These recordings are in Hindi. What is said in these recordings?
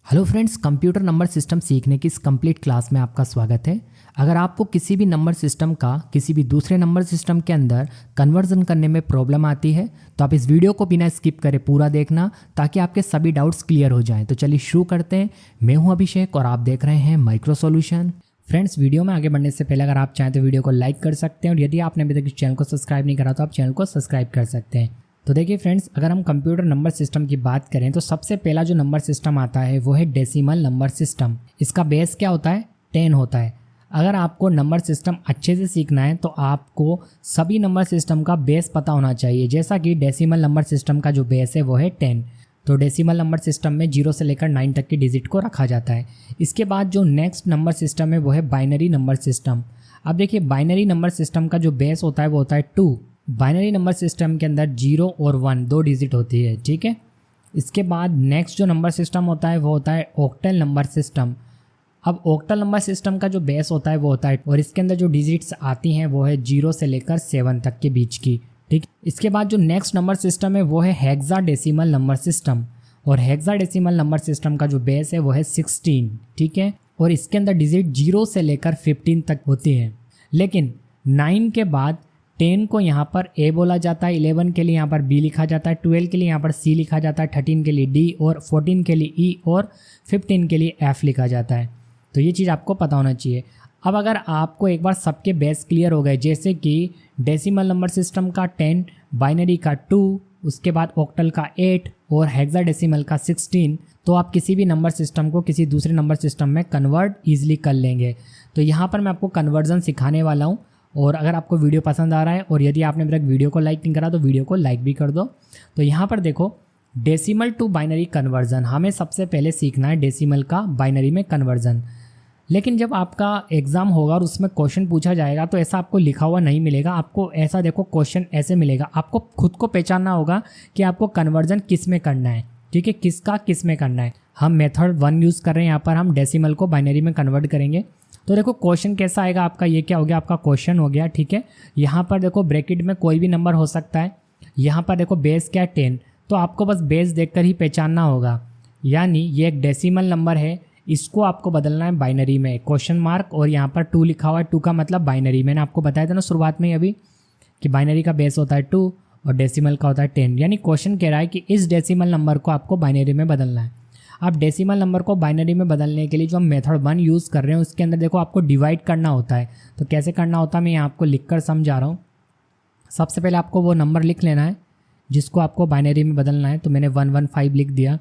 Hello friends, computer number system सीखने की इस कंप्लीट क्लास में आपका स्वागत है। अगर आपको किसी भी नंबर सिस्टम का किसी भी दूसरे नंबर सिस्टम के अंदर कन्वर्जन करने में प्रॉब्लम आती है तो आप इस वीडियो को बिना स्किप करे पूरा देखना ताकि आपके सभी डाउट्स क्लियर हो जाएं। तो चलिए शुरू करते हैं। मैं हूं अभिषेक और आप देख रहे हैं माइक्रो सॉल्यूशन। फ्रेंड्स, वीडियो में आगे बढ़ने से पहले अगर आप चाहें तो वीडियो को लाइक कर सकते हैं और यदि आपने अभी तक इस चैनल को सब्सक्राइब नहीं करा तो आप चैनल को सब्सक्राइब कर सकते हैं। तो देखिए फ्रेंड्स, अगर हम कंप्यूटर नंबर सिस्टम की बात करें तो सबसे पहला जो नंबर सिस्टम आता है वो है डेसिमल नंबर सिस्टम। इसका बेस क्या होता है? 10 होता है। अगर आपको नंबर सिस्टम अच्छे से सीखना है तो आपको सभी नंबर सिस्टम का बेस पता होना चाहिए। जैसा कि डेसिमल नंबर सिस्टम का जो बेस है वो है 10। तो डेसिमल नंबर सिस्टम में 0 से लेकर 9 तक की डिजिट को रखा जाता है। इसके बाद जो नेक्स्ट नंबर सिस्टम है वो है बाइनरी नंबर सिस्टम। अब देखिए, बाइनरी नंबर सिस्टम का जो बेस होता है वो होता है 2। बाइनरी नंबर सिस्टम के अंदर 0 और 1 दो डिजिट होती है, ठीक है। इसके बाद नेक्स्ट जो नंबर सिस्टम होता है वो होता है ऑक्टल नंबर सिस्टम। अब ऑक्टल नंबर सिस्टम का जो बेस होता है वो होता है और इसके अंदर जो डिजिट्स आती हैं वो है 0 से लेकर 7 तक के बीच की, ठीक। इसके बाद जो नेक्स्ट नंबर सिस्टम है वो है हेक्साडेसिमल नंबर सिस्टम और हेक्साडेसिमल नंबर सिस्टम का जो बेस है वो है 16, ठीक है। और इसके अंदर डिजिट 0 से लेकर 15 तक होती है। लेकिन 9 के बाद 10 को यहाँ पर A बोला जाता है, 11 के लिए यहाँ पर B लिखा जाता है, 12 के लिए यहाँ पर C लिखा जाता है, 13 के लिए D और 14 के लिए E और 15 के लिए F लिखा जाता है। तो ये चीज़ आपको पता होना चाहिए। अब अगर आपको एक बार सबके बेस क्लियर हो गए, जैसे कि डेसिमल नंबर सिस्टम का 10, बाइनरी का 2, उसके बाद ऑक्टल का 8 और हेक्साडेसिमल का 16, तो आप किसी भी नंबर सिस्टम को किसी दूसरे नंबर सिस्टम में कन्वर्ट ईजिली कर लेंगे। तो यहाँ पर मैं आपको कन्वर्जन सिखाने वाला हूँ। और अगर आपको वीडियो पसंद आ रहा है और यदि आपने अभी तक वीडियो को लाइक नहीं करा तो वीडियो को लाइक भी कर दो। तो यहाँ पर देखो, डेसिमल टू बाइनरी कन्वर्जन हमें सबसे पहले सीखना है, डेसिमल का बाइनरी में कन्वर्जन। लेकिन जब आपका एग्जाम होगा और उसमें क्वेश्चन पूछा जाएगा तो ऐसा आपको लिखा हुआ नहीं मिलेगा। आपको ऐसा देखो क्वेश्चन ऐसे मिलेगा, आपको खुद को पहचानना होगा कि आपको कन्वर्जन किस में करना है, ठीक है, किसका किस में करना है। हम मेथड 1 यूज़ कर रहे हैं, यहाँ पर हम डेसिमल को बाइनरी में कन्वर्ट करेंगे। तो देखो क्वेश्चन कैसा आएगा आपका, ये क्या हो गया, आपका क्वेश्चन हो गया, ठीक है। यहाँ पर देखो ब्रैकेट में कोई भी नंबर हो सकता है। यहाँ पर देखो बेस क्या है 10, तो आपको बस बेस देखकर ही पहचानना होगा। यानी ये एक डेसिमल नंबर है, इसको आपको बदलना है बाइनरी में, क्वेश्चन मार्क और यहाँ पर 2 लिखा हुआ है, 2 का मतलब बाइनरी। मैंने आपको बताया था ना शुरुआत में अभी कि बाइनरी का बेस होता है 2 और डेसिमल का होता है 10। यानी क्वेश्चन कह रहा है कि इस डेसिमल नंबर को आपको बाइनरी में बदलना है। अब डेसिमल नंबर को बाइनरी में बदलने के लिए जो हम मेथड 1 यूज़ कर रहे हैं उसके अंदर देखो आपको डिवाइड करना होता है। तो कैसे करना होता है मैं यहाँ आपको लिख कर समझा रहा हूँ। सबसे पहले आपको वो नंबर लिख लेना है जिसको आपको बाइनरी में बदलना है। तो मैंने 115 लिख दिया।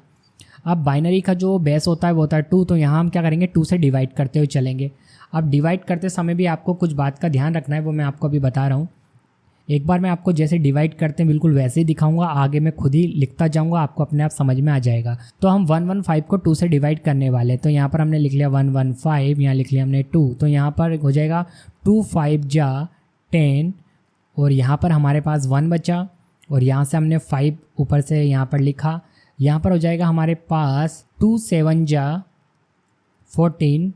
अब बाइनरी का जो बेस होता है वो होता है 2, तो यहाँ हम क्या करेंगे 2 से डिवाइड करते हुए चलेंगे। अब डिवाइड करते समय भी आपको कुछ बात का ध्यान रखना है, वो मैं आपको अभी बता रहा हूँ। एक बार मैं आपको जैसे डिवाइड करते हैं बिल्कुल वैसे ही दिखाऊंगा, आगे मैं खुद ही लिखता जाऊंगा, आपको अपने आप समझ में आ जाएगा। तो हम 115 को 2 से डिवाइड करने वाले, तो यहाँ पर हमने लिख लिया 115, यहाँ लिख लिया हमने 2, तो यहाँ पर हो जाएगा 2 5 जा 10 और यहाँ पर हमारे पास 1 बचा और यहाँ से हमने 5 ऊपर से यहाँ पर लिखा। यहाँ पर हो जाएगा हमारे पास 2 7 जा 14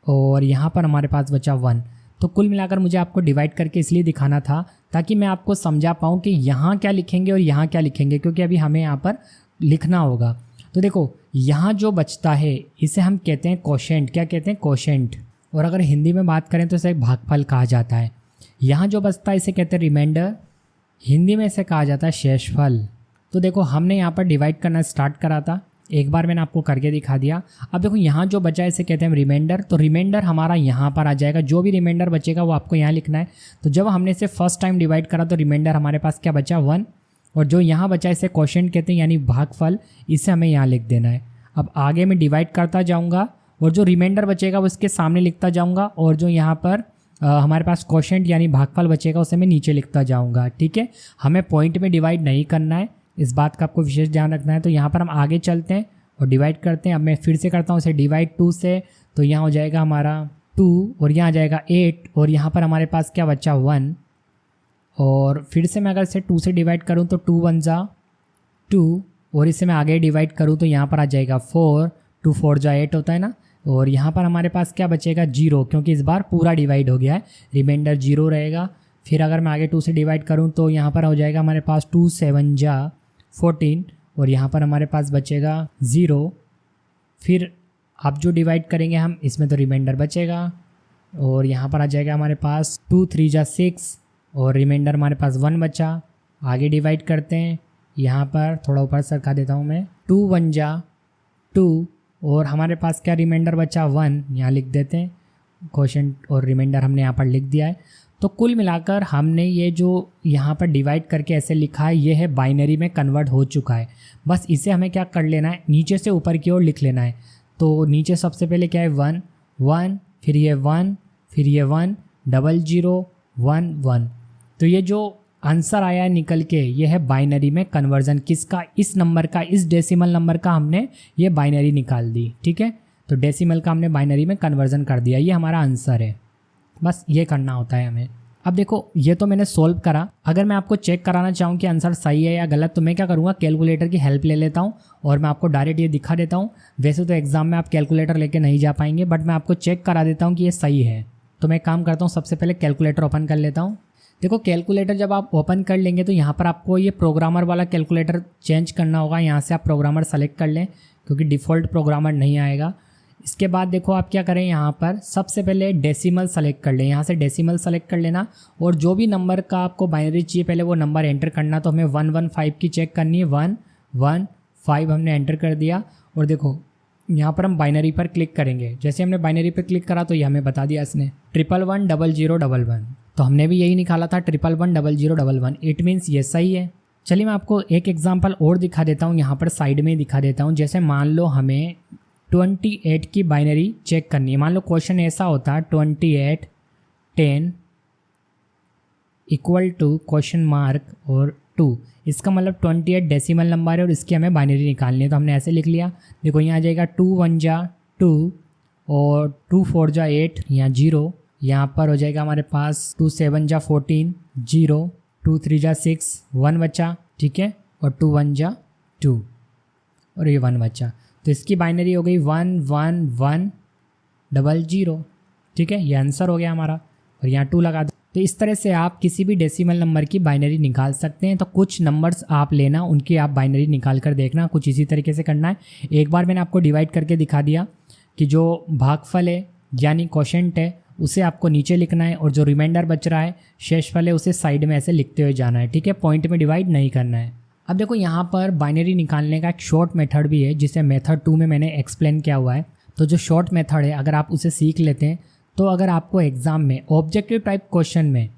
और यहाँ पर हमारे पास बचा 1। तो कुल मिलाकर मुझे आपको डिवाइड करके इसलिए दिखाना था ताकि मैं आपको समझा पाऊँ कि यहाँ क्या लिखेंगे और यहाँ क्या लिखेंगे, क्योंकि अभी हमें यहाँ पर लिखना होगा। तो देखो यहाँ जो बचता है इसे हम कहते हैं कोशेंट। क्या कहते हैं? कोशेंट। और अगर हिंदी में बात करें तो इसे भागफल कहा जाता है। यहाँ जो बचता है इसे कहते हैं रिमाइंडर, हिंदी में इसे कहा जाता है शेषफल। तो देखो हमने यहाँ पर डिवाइड करना स्टार्ट करा था, एक बार मैंने आपको करके दिखा दिया। अब देखो यहाँ जो बचा है इसे कहते हैं रिमाइंडर। तो रिमाइंडर हमारा यहाँ पर आ जाएगा, जो भी रिमाइंडर बचेगा वो आपको यहाँ लिखना है। तो जब हमने इसे फर्स्ट टाइम डिवाइड करा तो रिमाइंडर हमारे पास क्या बचा 1 और जो यहाँ बचा इसे क्वोशिएंट कहते हैं यानी भागफल, इसे हमें यहाँ लिख देना है। अब आगे मैं डिवाइड करता जाऊँगा और जो रिमाइंडर बचेगा वो इसके सामने लिखता जाऊँगा और जो यहाँ पर हमारे पास क्वोशिएंट यानी भागफल बचेगा उसे मैं नीचे लिखता जाऊँगा, ठीक है। हमें पॉइंट में डिवाइड नहीं करना है, इस बात का आपको विशेष ध्यान रखना है। तो यहाँ पर हम आगे चलते हैं और डिवाइड करते हैं। अब मैं फिर से करता हूँ इसे डिवाइड 2 से, तो यहाँ हो जाएगा हमारा 2 और यहाँ आ जाएगा 8 और यहाँ पर हमारे पास क्या बचा 1। और फिर से मैं अगर इसे 2 से डिवाइड करूँ तो 2 1 जा 2 और इसे मैं आगे डिवाइड करूँ तो यहाँ पर आ जाएगा 4, 2 4 जा 8 होता है ना। और यहाँ पर हमारे पास क्या बचेगा 0, क्योंकि इस बार पूरा डिवाइड हो गया है, रिमाइंडर 0 रहेगा। फिर अगर मैं आगे 2 से डिवाइड करूँ तो यहाँ पर हो जाएगा हमारे पास 2 7 जा 14 और यहाँ पर हमारे पास बचेगा 0 फिर अब जो डिवाइड करेंगे हम, इसमें तो रिमाइंडर बचेगा और यहाँ पर आ जाएगा हमारे पास 2 3 जा 6 और रिमाइंडर हमारे पास 1 बचा। आगे डिवाइड करते हैं, यहाँ पर थोड़ा ऊपर सरका देता हूँ मैं, 2 1 जा 2 और हमारे पास क्या रिमाइंडर बचा 1, यहाँ लिख देते हैं। क्वोशंट और रिमाइंडर हमने यहाँ पर लिख दिया है। तो कुल मिलाकर हमने ये जो यहाँ पर डिवाइड करके ऐसे लिखा है, ये है बाइनरी में कन्वर्ट हो चुका है। बस इसे हमें क्या कर लेना है, नीचे से ऊपर की ओर लिख लेना है। तो नीचे सबसे पहले क्या है 1 1, फिर ये 1, फिर ये 1 00 1 1। तो ये जो आंसर आया है निकल के, ये है बाइनरी में कन्वर्जन। किसका? इस नंबर का, इस डेसिमल नंबर का हमने ये बाइनरी निकाल दी। ठीक है, तो डेसिमल का हमने बाइनरी में कन्वर्जन कर दिया, ये हमारा आंसर है। बस ये करना होता है हमें। अब देखो ये तो मैंने सोल्व करा। अगर मैं आपको चेक कराना चाहूँ कि आंसर सही है या गलत, तो मैं क्या करूँगा, कैलकुलेटर की हेल्प ले लेता हूँ और मैं आपको डायरेक्ट ये दिखा देता हूँ। वैसे तो एग्जाम में आप कैलकुलेटर लेके नहीं जा पाएंगे, बट मैं आपको चेक करा देता हूँ कि ये सही है। तो मैं काम करता हूँ, सबसे पहले कैलकुलेटर ओपन कर लेता हूँ। देखो कैलकुलेटर जब आप ओपन कर लेंगे तो यहाँ पर आपको ये प्रोग्रामर वाला कैलकुलेटर चेंज करना होगा। यहाँ से आप प्रोग्रामर सेलेक्ट कर लें, क्योंकि डिफ़ॉल्ट प्रोग्रामर नहीं आएगा। इसके बाद देखो आप क्या करें, यहाँ पर सबसे पहले डेसिमल सेलेक्ट कर लें। यहाँ से डेसिमल सेलेक्ट कर लेना और जो भी नंबर का आपको बाइनरी चाहिए पहले वो नंबर एंटर करना। तो हमें 115 की चेक करनी है, 115 हमने एंटर कर दिया। और देखो यहाँ पर हम बाइनरी पर क्लिक करेंगे। जैसे हमने बाइनरी पर क्लिक करा तो ये हमें बता दिया इसने 1110011। तो हमने भी यही निकाला था 1110011। इट मीन्स ये सही है। चलिए मैं आपको एक एग्जाम्पल और दिखा देता हूँ, यहाँ पर साइड में दिखा देता हूँ। जैसे मान लो हमें 28 की बाइनरी चेक करनी है। मान लो क्वेश्चन ऐसा होता है 28 10 इक्वल टू क्वेश्चन मार्क और 2। इसका मतलब 28 डेसिमल नंबर है और इसकी हमें बाइनरी निकालनी है। तो हमने ऐसे लिख लिया। देखो यहाँ आ जाएगा 2 1 जा 2 और 2 4 जा 8, यहाँ 0। यहाँ पर हो जाएगा हमारे पास 2 7 जा 14 0, 2 3 जा 6 1 बचा। ठीक है, और 2 1 जा 2 और ये 1 बचा। तो इसकी बाइनरी हो गई 11100। ठीक है, ये आंसर हो गया हमारा। और यहाँ 2 लगा दो। तो इस तरह से आप किसी भी डेसिमल नंबर की बाइनरी निकाल सकते हैं। तो कुछ नंबर्स आप लेना, उनकी आप बाइनरी निकाल कर देखना। कुछ इसी तरीके से करना है। एक बार मैंने आपको डिवाइड करके दिखा दिया कि जो भागफल है यानी क्वोशंट है उसे आपको नीचे लिखना है और जो रिमाइंडर बच रहा है शेषफल है उसे साइड में ऐसे लिखते हुए जाना है। ठीक है, पॉइंट में डिवाइड नहीं करना है। अब देखो यहाँ पर बाइनरी निकालने का एक शॉर्ट मेथड भी है, जिसे मेथड 2 में मैंने एक्सप्लेन किया हुआ है। तो जो शॉर्ट मेथड है अगर आप उसे सीख लेते हैं तो अगर आपको एग्जाम में ऑब्जेक्टिव टाइप क्वेश्चन में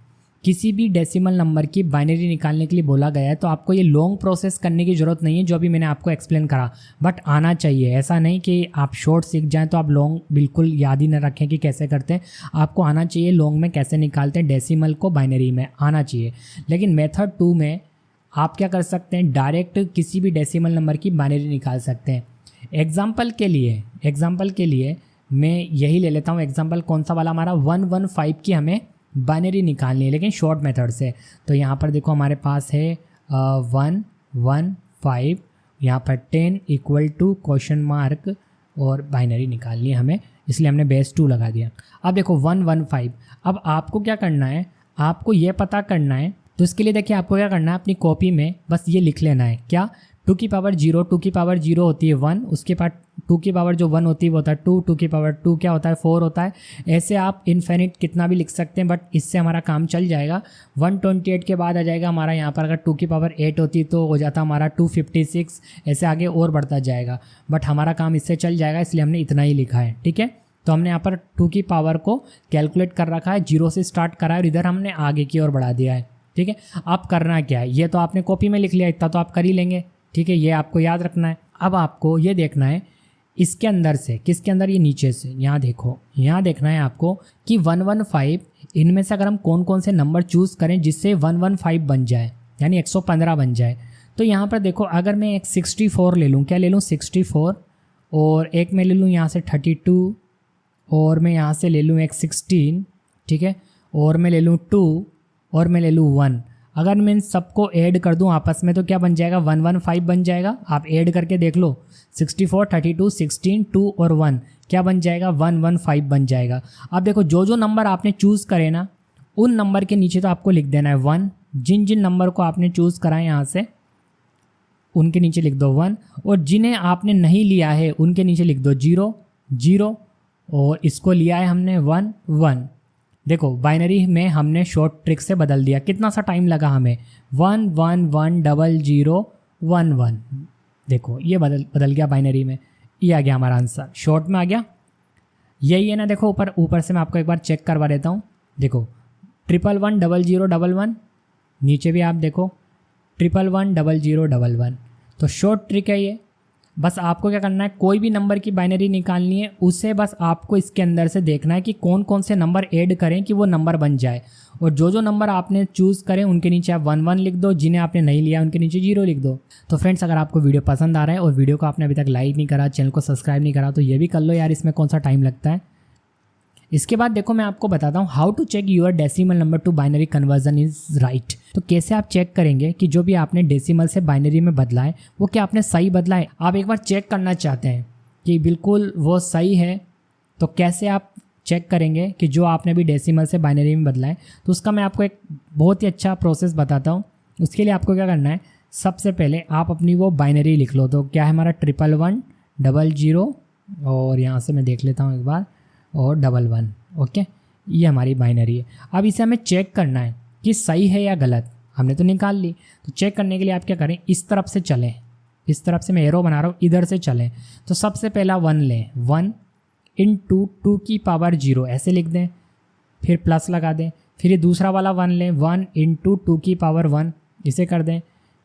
किसी भी डेसिमल नंबर की बाइनरी निकालने के लिए बोला गया है तो आपको ये लॉन्ग प्रोसेस करने की ज़रूरत नहीं है, जो अभी मैंने आपको एक्सप्लेन करा। बट आना चाहिए, ऐसा नहीं कि आप शॉर्ट सीख जाएं तो आप लॉन्ग बिल्कुल याद ही न रखें कि कैसे करते हैं। आपको आना चाहिए लॉन्ग में कैसे निकालते हैं डेसिमल को बाइनरी में, आना चाहिए। लेकिन मेथड 2 में आप क्या कर सकते हैं, डायरेक्ट किसी भी डेसिमल नंबर की बाइनरी निकाल सकते हैं। एग्जाम्पल के लिए मैं यही ले लेता हूँ। एग्जाम्पल कौन सा वाला, हमारा 115 की हमें बाइनरी निकालनी है लेकिन शॉर्ट मेथड से। तो यहाँ पर देखो हमारे पास है 115, यहाँ पर 10 इक्वल टू क्वेश्चन मार्क और बाइनरी निकालनी है हमें, इसलिए हमने बेस 2 लगा दिया। अब देखो 115, अब आपको क्या करना है, आपको ये पता करना है। तो इसके लिए देखिए आपको क्या करना है, अपनी कॉपी में बस ये लिख लेना है। क्या? 2 की पावर 0, 2 की पावर 0 होती है 1, उसके बाद 2 की पावर जो 1 होती है वो होता है 2, 2 की पावर 2 क्या होता है 4 होता है। ऐसे आप इन्फिनिट कितना भी लिख सकते हैं, बट इससे हमारा काम चल जाएगा। 128 के बाद आ जाएगा हमारा यहाँ पर, अगर 2 की पावर 8 होती तो हो जाता हमारा 256, ऐसे आगे और बढ़ता जाएगा। बट हमारा काम इससे चल जाएगा, इसलिए हमने इतना ही लिखा है। ठीक है, तो हमने यहाँ पर 2 की पावर को कैलकुलेट कर रखा है, 0 से स्टार्ट करा है और इधर हमने आगे की ओर बढ़ा दिया है। ठीक है, अब करना क्या है, ये तो आपने कॉपी में लिख लिया, इतना तो आप कर ही लेंगे। ठीक है, ये आपको याद रखना है। अब आपको ये देखना है इसके अंदर से, किसके अंदर, ये नीचे से। यहाँ देखो, यहाँ देखना है आपको कि 115 इनमें से अगर हम कौन कौन से नंबर चूज़ करें जिससे 115 बन जाए, यानी 115 बन जाए। तो यहाँ पर देखो, अगर मैं एक 64 ले लूँ, क्या ले लूँ 64, और एक मैं ले लूँ यहाँ से 32, और मैं यहाँ से ले लूँ एक 16, ठीक है, और मैं ले लूँ 2, और मैं ले लूँ 1। अगर मैं इन सबको ऐड कर दूं आपस में तो क्या बन जाएगा, 115 बन जाएगा। आप ऐड करके देख लो, 64, 32, 16, 2 और 1 क्या बन जाएगा, 115 बन जाएगा। अब देखो जो जो नंबर आपने चूज़ करे ना, उन नंबर के नीचे तो आपको लिख देना है 1। जिन जिन नंबर को आपने चूज़ करा है यहाँ से उनके नीचे लिख दो 1, और जिन्हें आपने नहीं लिया है उनके नीचे लिख दो 0 0, और इसको लिया है हमने 1 1। देखो बाइनरी में हमने शॉर्ट ट्रिक से बदल दिया। कितना सा टाइम लगा हमें, 1 1 1 0 0 1 1। देखो ये बदल गया बाइनरी में, ये आ गया हमारा आंसर, शॉर्ट में आ गया। यही है ना, देखो ऊपर से मैं आपको एक बार चेक करवा देता हूँ। देखो 111 00 11, नीचे भी आप देखो 111 00 11। तो शॉर्ट ट्रिक है ये। बस आपको क्या करना है, कोई भी नंबर की बाइनरी निकालनी है, उसे बस आपको इसके अंदर से देखना है कि कौन कौन से नंबर ऐड करें कि वो नंबर बन जाए, और जो जो नंबर आपने चूज़ करें उनके नीचे आप 1 1 लिख दो, जिन्हें आपने नहीं लिया उनके नीचे 0 लिख दो। तो फ्रेंड्स, अगर आपको वीडियो पसंद आ रहा है और वीडियो को आपने अभी तक लाइक नहीं करा, चैनल को सब्सक्राइब नहीं करा, तो ये भी कर लो यार, इसमें कौन सा टाइम लगता है। इसके बाद देखो मैं आपको बताता हूँ how to check your decimal number to binary conversion is right. तो कैसे आप चेक करेंगे कि जो भी आपने डेसिमल से बाइनरी में बदला है वो क्या आपने सही बदला है। आप एक बार चेक करना चाहते हैं कि बिल्कुल वो सही है, तो कैसे आप चेक करेंगे कि जो आपने भी डेसिमल से बाइनरी में बदला है। तो उसका मैं आपको एक बहुत ही अच्छा प्रोसेस बताता हूँ। उसके लिए आपको क्या करना है, सबसे पहले आप अपनी वो बाइनरी लिख लो। तो क्या है हमारा 111 00, और यहाँ से मैं देख लेता हूँ एक बार, और 11। ओके, ये हमारी बाइनरी है। अब इसे हमें चेक करना है कि सही है या गलत। हमने तो निकाल ली, तो चेक करने के लिए आप क्या करें, इस तरफ से चलें, इस तरफ से मैं एरो बना रहा हूँ, इधर से चलें। तो सबसे पहला 1 लें, 1 इंटू 2 की पावर 0 ऐसे लिख दें, फिर प्लस लगा दें। फिर ये दूसरा वाला 1 लें, 1 इंटू 2 की पावर 1 इसे कर दें।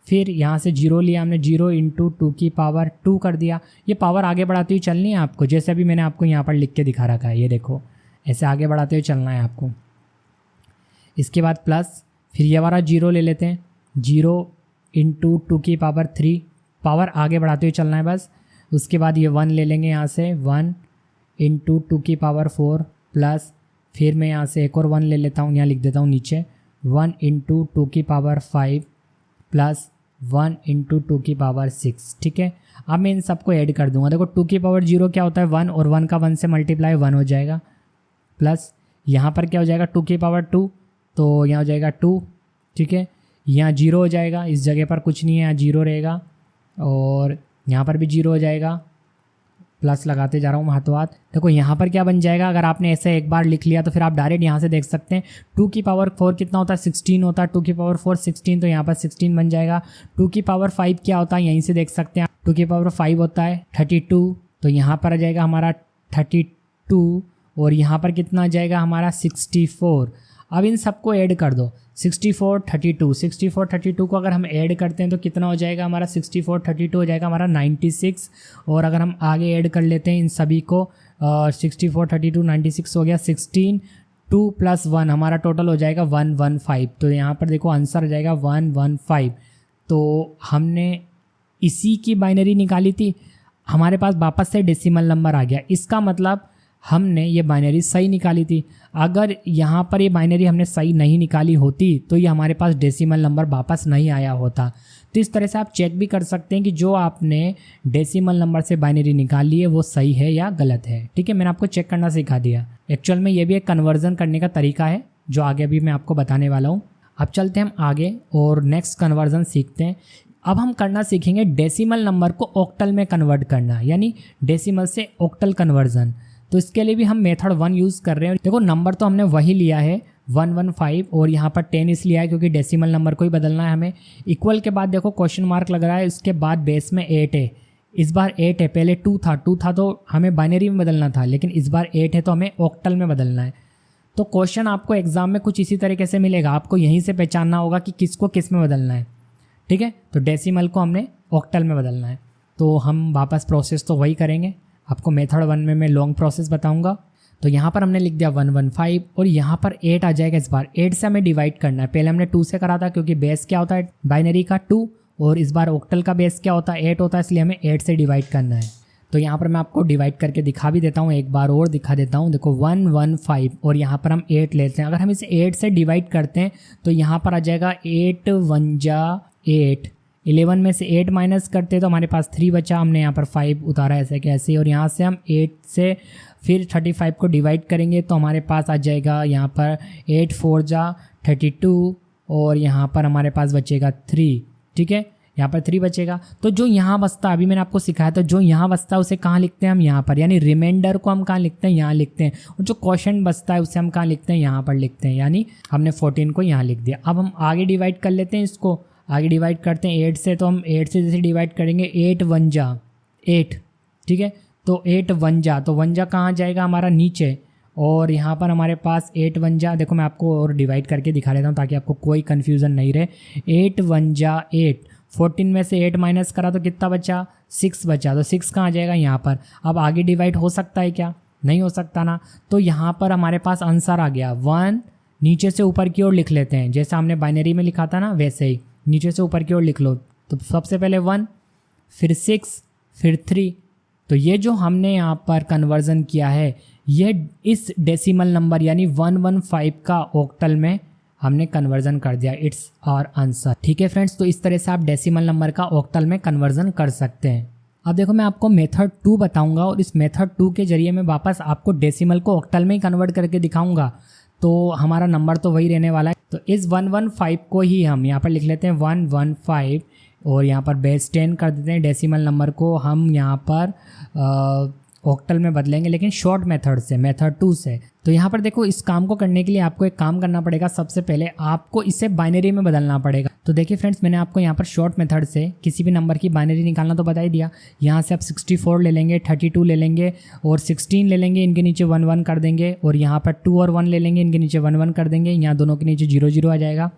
फिर यहाँ से 0 लिया हमने, 0 इंटू 2 की पावर 2 कर दिया। ये पावर आगे बढ़ाते हुए चलनी है आपको, जैसे अभी मैंने आपको यहाँ पर लिख के दिखा रखा है, ये देखो ऐसे आगे बढ़ाते हुए चलना है आपको। इसके बाद प्लस, फिर ये वाला 0 ले लेते हैं, 0 इंटू 2 की पावर 3, पावर आगे बढ़ाते हुए चलना है बस। उसके बाद ये 1 ले लेंगे यहाँ से, 1 इंटू 2 की पावर 4 प्लस, फिर मैं यहाँ से एक और 1 ले लेता हूँ, यहाँ लिख देता हूँ नीचे, 1 इंटू 2 की पावर 5 प्लस 1 इंटू 2 की पावर 6। ठीक है, अब मैं इन सबको ऐड कर दूंगा। देखो 2 की पावर 0 क्या होता है 1, और 1 का 1 से मल्टीप्लाई 1 हो जाएगा, प्लस यहाँ पर क्या हो जाएगा 2 की पावर 2, तो यहाँ हो जाएगा 2। ठीक है, यहाँ 0 हो जाएगा, इस जगह पर कुछ नहीं है, यहाँ 0 रहेगा, और यहाँ पर भी 0 हो जाएगा, प्लस लगाते जा रहा हूँ हाथों हाथ। देखो यहाँ पर क्या बन जाएगा, अगर आपने ऐसे एक बार लिख लिया तो फिर आप डायरेक्ट यहाँ से देख सकते हैं 2 की पावर 4 कितना होता है 16 होता है, 2 की पावर 4 16, तो यहाँ पर 16 बन जाएगा। 2 की पावर 5 क्या होता है, यहीं से देख सकते हैं, 2 की पावर 5 होता है 32, तो यहाँ पर आ जाएगा हमारा 32, और यहाँ पर कितना आ जाएगा हमारा 64। अब इन सबको ऐड कर दो, 64 32, 64 32 को अगर हम ऐड करते हैं तो कितना हो जाएगा हमारा 64 32 हो जाएगा हमारा 96। और अगर हम आगे ऐड कर लेते हैं इन सभी को, 64 32 96 हो गया, 16 2 प्लस 1 हमारा टोटल हो जाएगा 115। तो यहाँ पर देखो आंसर हो जाएगा 115। तो हमने इसी की बाइनरी निकाली थी, हमारे पास वापस से डेसिमल नंबर आ गया। इसका मतलब हमने ये बाइनरी सही निकाली थी। अगर यहाँ पर ये बाइनरी हमने सही नहीं निकाली होती तो ये हमारे पास डेसिमल नंबर वापस नहीं आया होता। तो इस तरह से आप चेक भी कर सकते हैं कि जो आपने डेसिमल नंबर से बाइनरी निकाली है वो सही है या गलत है। ठीक है, मैंने आपको चेक करना सिखा दिया। एक्चुअल में ये भी एक कन्वर्जन करने का तरीका है जो आगे अभी मैं आपको बताने वाला हूँ। अब चलते हैं हम आगे और नेक्स्ट कन्वर्जन सीखते हैं। अब हम करना सीखेंगे डेसिमल नंबर को ऑक्टल में कन्वर्ट करना, यानी डेसिमल से ऑक्टल कन्वर्जन। तो इसके लिए भी हम मेथड 1 यूज़ कर रहे हैं। देखो नंबर तो हमने वही लिया है 115, और यहाँ पर 10 इसलिए है क्योंकि डेसिमल नंबर को ही बदलना है हमें। इक्वल के बाद देखो क्वेश्चन मार्क लग रहा है, उसके बाद बेस में 8 है, इस बार 8 है। पहले 2 था तो हमें बाइनरी में बदलना था, लेकिन इस बार 8 है तो हमें ऑक्टल में बदलना है। तो क्वेश्चन आपको एग्जाम में कुछ इसी तरीके से मिलेगा, आपको यहीं से पहचानना होगा कि किसको किस में बदलना है। ठीक है, तो डेसिमल को हमने ऑक्टल में बदलना है। तो हम वापस प्रोसेस तो वही करेंगे, आपको मेथड 1 में मैं लॉन्ग प्रोसेस बताऊंगा। तो यहाँ पर हमने लिख दिया 115, और यहाँ पर 8 आ जाएगा। इस बार 8 से हमें डिवाइड करना है। पहले हमने 2 से करा था क्योंकि बेस क्या होता है बाइनरी का 2, और इस बार ऑक्टल का बेस क्या होता है 8 होता है, इसलिए हमें 8 से डिवाइड करना है। तो यहाँ पर मैं आपको डिवाइड करके दिखा भी देता हूँ, एक बार और दिखा देता हूँ। देखो 115, और यहाँ पर हम 8 लेते हैं। अगर हम इसे 8 से डिवाइड करते हैं तो यहाँ पर आ जाएगा 8 1 जा 8, 11 में से 8 माइनस करते तो हमारे पास 3 बचा, हमने यहाँ पर 5 उतारा ऐसे कैसे। और यहाँ से हम 8 से फिर 35 को डिवाइड करेंगे तो हमारे पास आ जाएगा यहाँ पर 8 4 जा 32, और यहाँ पर हमारे पास बचेगा 3। ठीक है, यहाँ पर 3 बचेगा। तो जो यहाँ बचता है, अभी मैंने आपको सिखाया था, जो यहाँ बचता है उसे कहाँ लिखते हैं हम, यहाँ पर, यानी रिमाइंडर को हम कहाँ लिखते हैं, यहाँ लिखते हैं। और जो क्वोशंट बचता है उसे हम कहाँ लिखते हैं, यहाँ पर लिखते हैं, यानी हमने 14 को यहाँ लिख दिया। अब हम आगे डिवाइड कर लेते हैं इसको, आगे डिवाइड करते हैं 8 से। तो हम 8 से जैसे डिवाइड करेंगे, 8 1 जा 8, ठीक है। तो 8 1 जा, तो 1 जा कहाँ जाएगा हमारा, नीचे। और यहाँ पर हमारे पास 8 1 जा, देखो मैं आपको और डिवाइड करके दिखा देता हूँ ताकि आपको कोई कन्फ्यूज़न नहीं रहे। 8 1 जा 8, 14 में से 8 माइनस करा तो कितना बचा, 6 बचा। तो 6 कहाँ जाएगा, यहाँ पर। अब आगे डिवाइड हो सकता है क्या, नहीं हो सकता ना। तो यहाँ पर हमारे पास आंसर आ गया 1, नीचे से ऊपर की ओर लिख लेते हैं, जैसा हमने बाइनरी में लिखा था ना वैसे ही नीचे से ऊपर की ओर लिख लो। तो सबसे पहले 1, फिर 6, फिर 3। तो ये जो हमने यहाँ पर कन्वर्ज़न किया है, ये इस डेसिमल नंबर यानी 115 का ऑक्टल में हमने कन्वर्ज़न कर दिया। इट्स आवर आंसर, ठीक है फ्रेंड्स। तो इस तरह से आप डेसिमल नंबर का ऑक्टल में कन्वर्ज़न कर सकते हैं। अब देखो मैं आपको मेथड 2 बताऊंगा और इस मेथड 2 के जरिए मैं वापस आपको डेसिमल को ऑक्टल में ही कन्वर्ट करके दिखाऊंगा। तो हमारा नंबर तो वही रहने वाला है। तो इस 115 को ही हम यहाँ पर लिख लेते हैं 115 और यहाँ पर बेस 10 कर देते हैं। डेसिमल नंबर को हम यहाँ पर ऑक्टल में बदलेंगे, लेकिन शॉर्ट मेथड से, मेथड 2 से। तो यहाँ पर देखो, इस काम को करने के लिए आपको एक काम करना पड़ेगा। सबसे पहले आपको इसे बाइनरी में बदलना पड़ेगा। तो देखिए फ्रेंड्स, मैंने आपको यहाँ पर शॉर्ट मेथड से किसी भी नंबर की बाइनरी निकालना तो बता ही दिया। यहाँ से आप 64 ले लेंगे, 32 ले लेंगे और 16 ले लेंगे, इनके नीचे 1 1 कर देंगे। और यहाँ पर 2 और 1 ले लेंगे, इनके नीचे 1 1 कर देंगे। यहाँ दोनों के नीचे 0 0 आ जाएगा।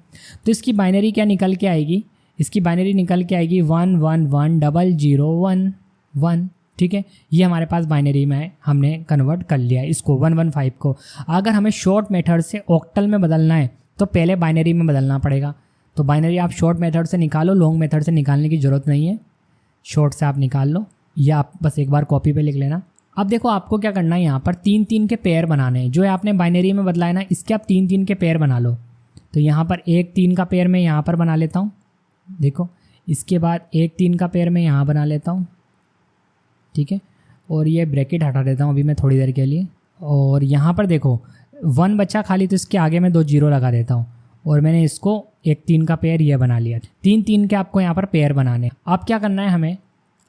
तो इसकी बाइनरी क्या निकल के आएगी, इसकी बाइनरी निकल के आएगी 1 1 1 0 0 1 1, ठीक है। ये हमारे पास बाइनरी में हमने कन्वर्ट कर लिया है इसको 115 को। अगर हमें शॉर्ट मेथड से ऑक्टल में बदलना है तो पहले बाइनरी में बदलना पड़ेगा। तो बाइनरी आप शॉर्ट मेथड से निकालो, लॉन्ग मेथड से निकालने की ज़रूरत नहीं है, शॉर्ट से आप निकाल लो, या आप बस एक बार कॉपी पे लिख लेना। अब देखो आपको क्या करना है, यहाँ पर 3 3 के पेयर बनाने हैं। जो आपने बाइनरी में बदला है ना, इसके आप 3 3 के पेयर बना लो। तो यहाँ पर एक 3 का पेयर मैं यहाँ पर बना लेता हूँ, देखो। इसके बाद एक 3 का पेयर मैं यहाँ बना लेता हूँ, ठीक है। और ये ब्रैकेट हटा देता हूँ अभी मैं थोड़ी देर के लिए। और यहाँ पर देखो 1 बचा खाली, तो इसके आगे मैं 2 0 लगा देता हूँ और मैंने इसको एक 3 का पेयर ये बना लिया। 3 3 के आपको यहाँ पर पेयर बनाने। अब क्या करना है हमें,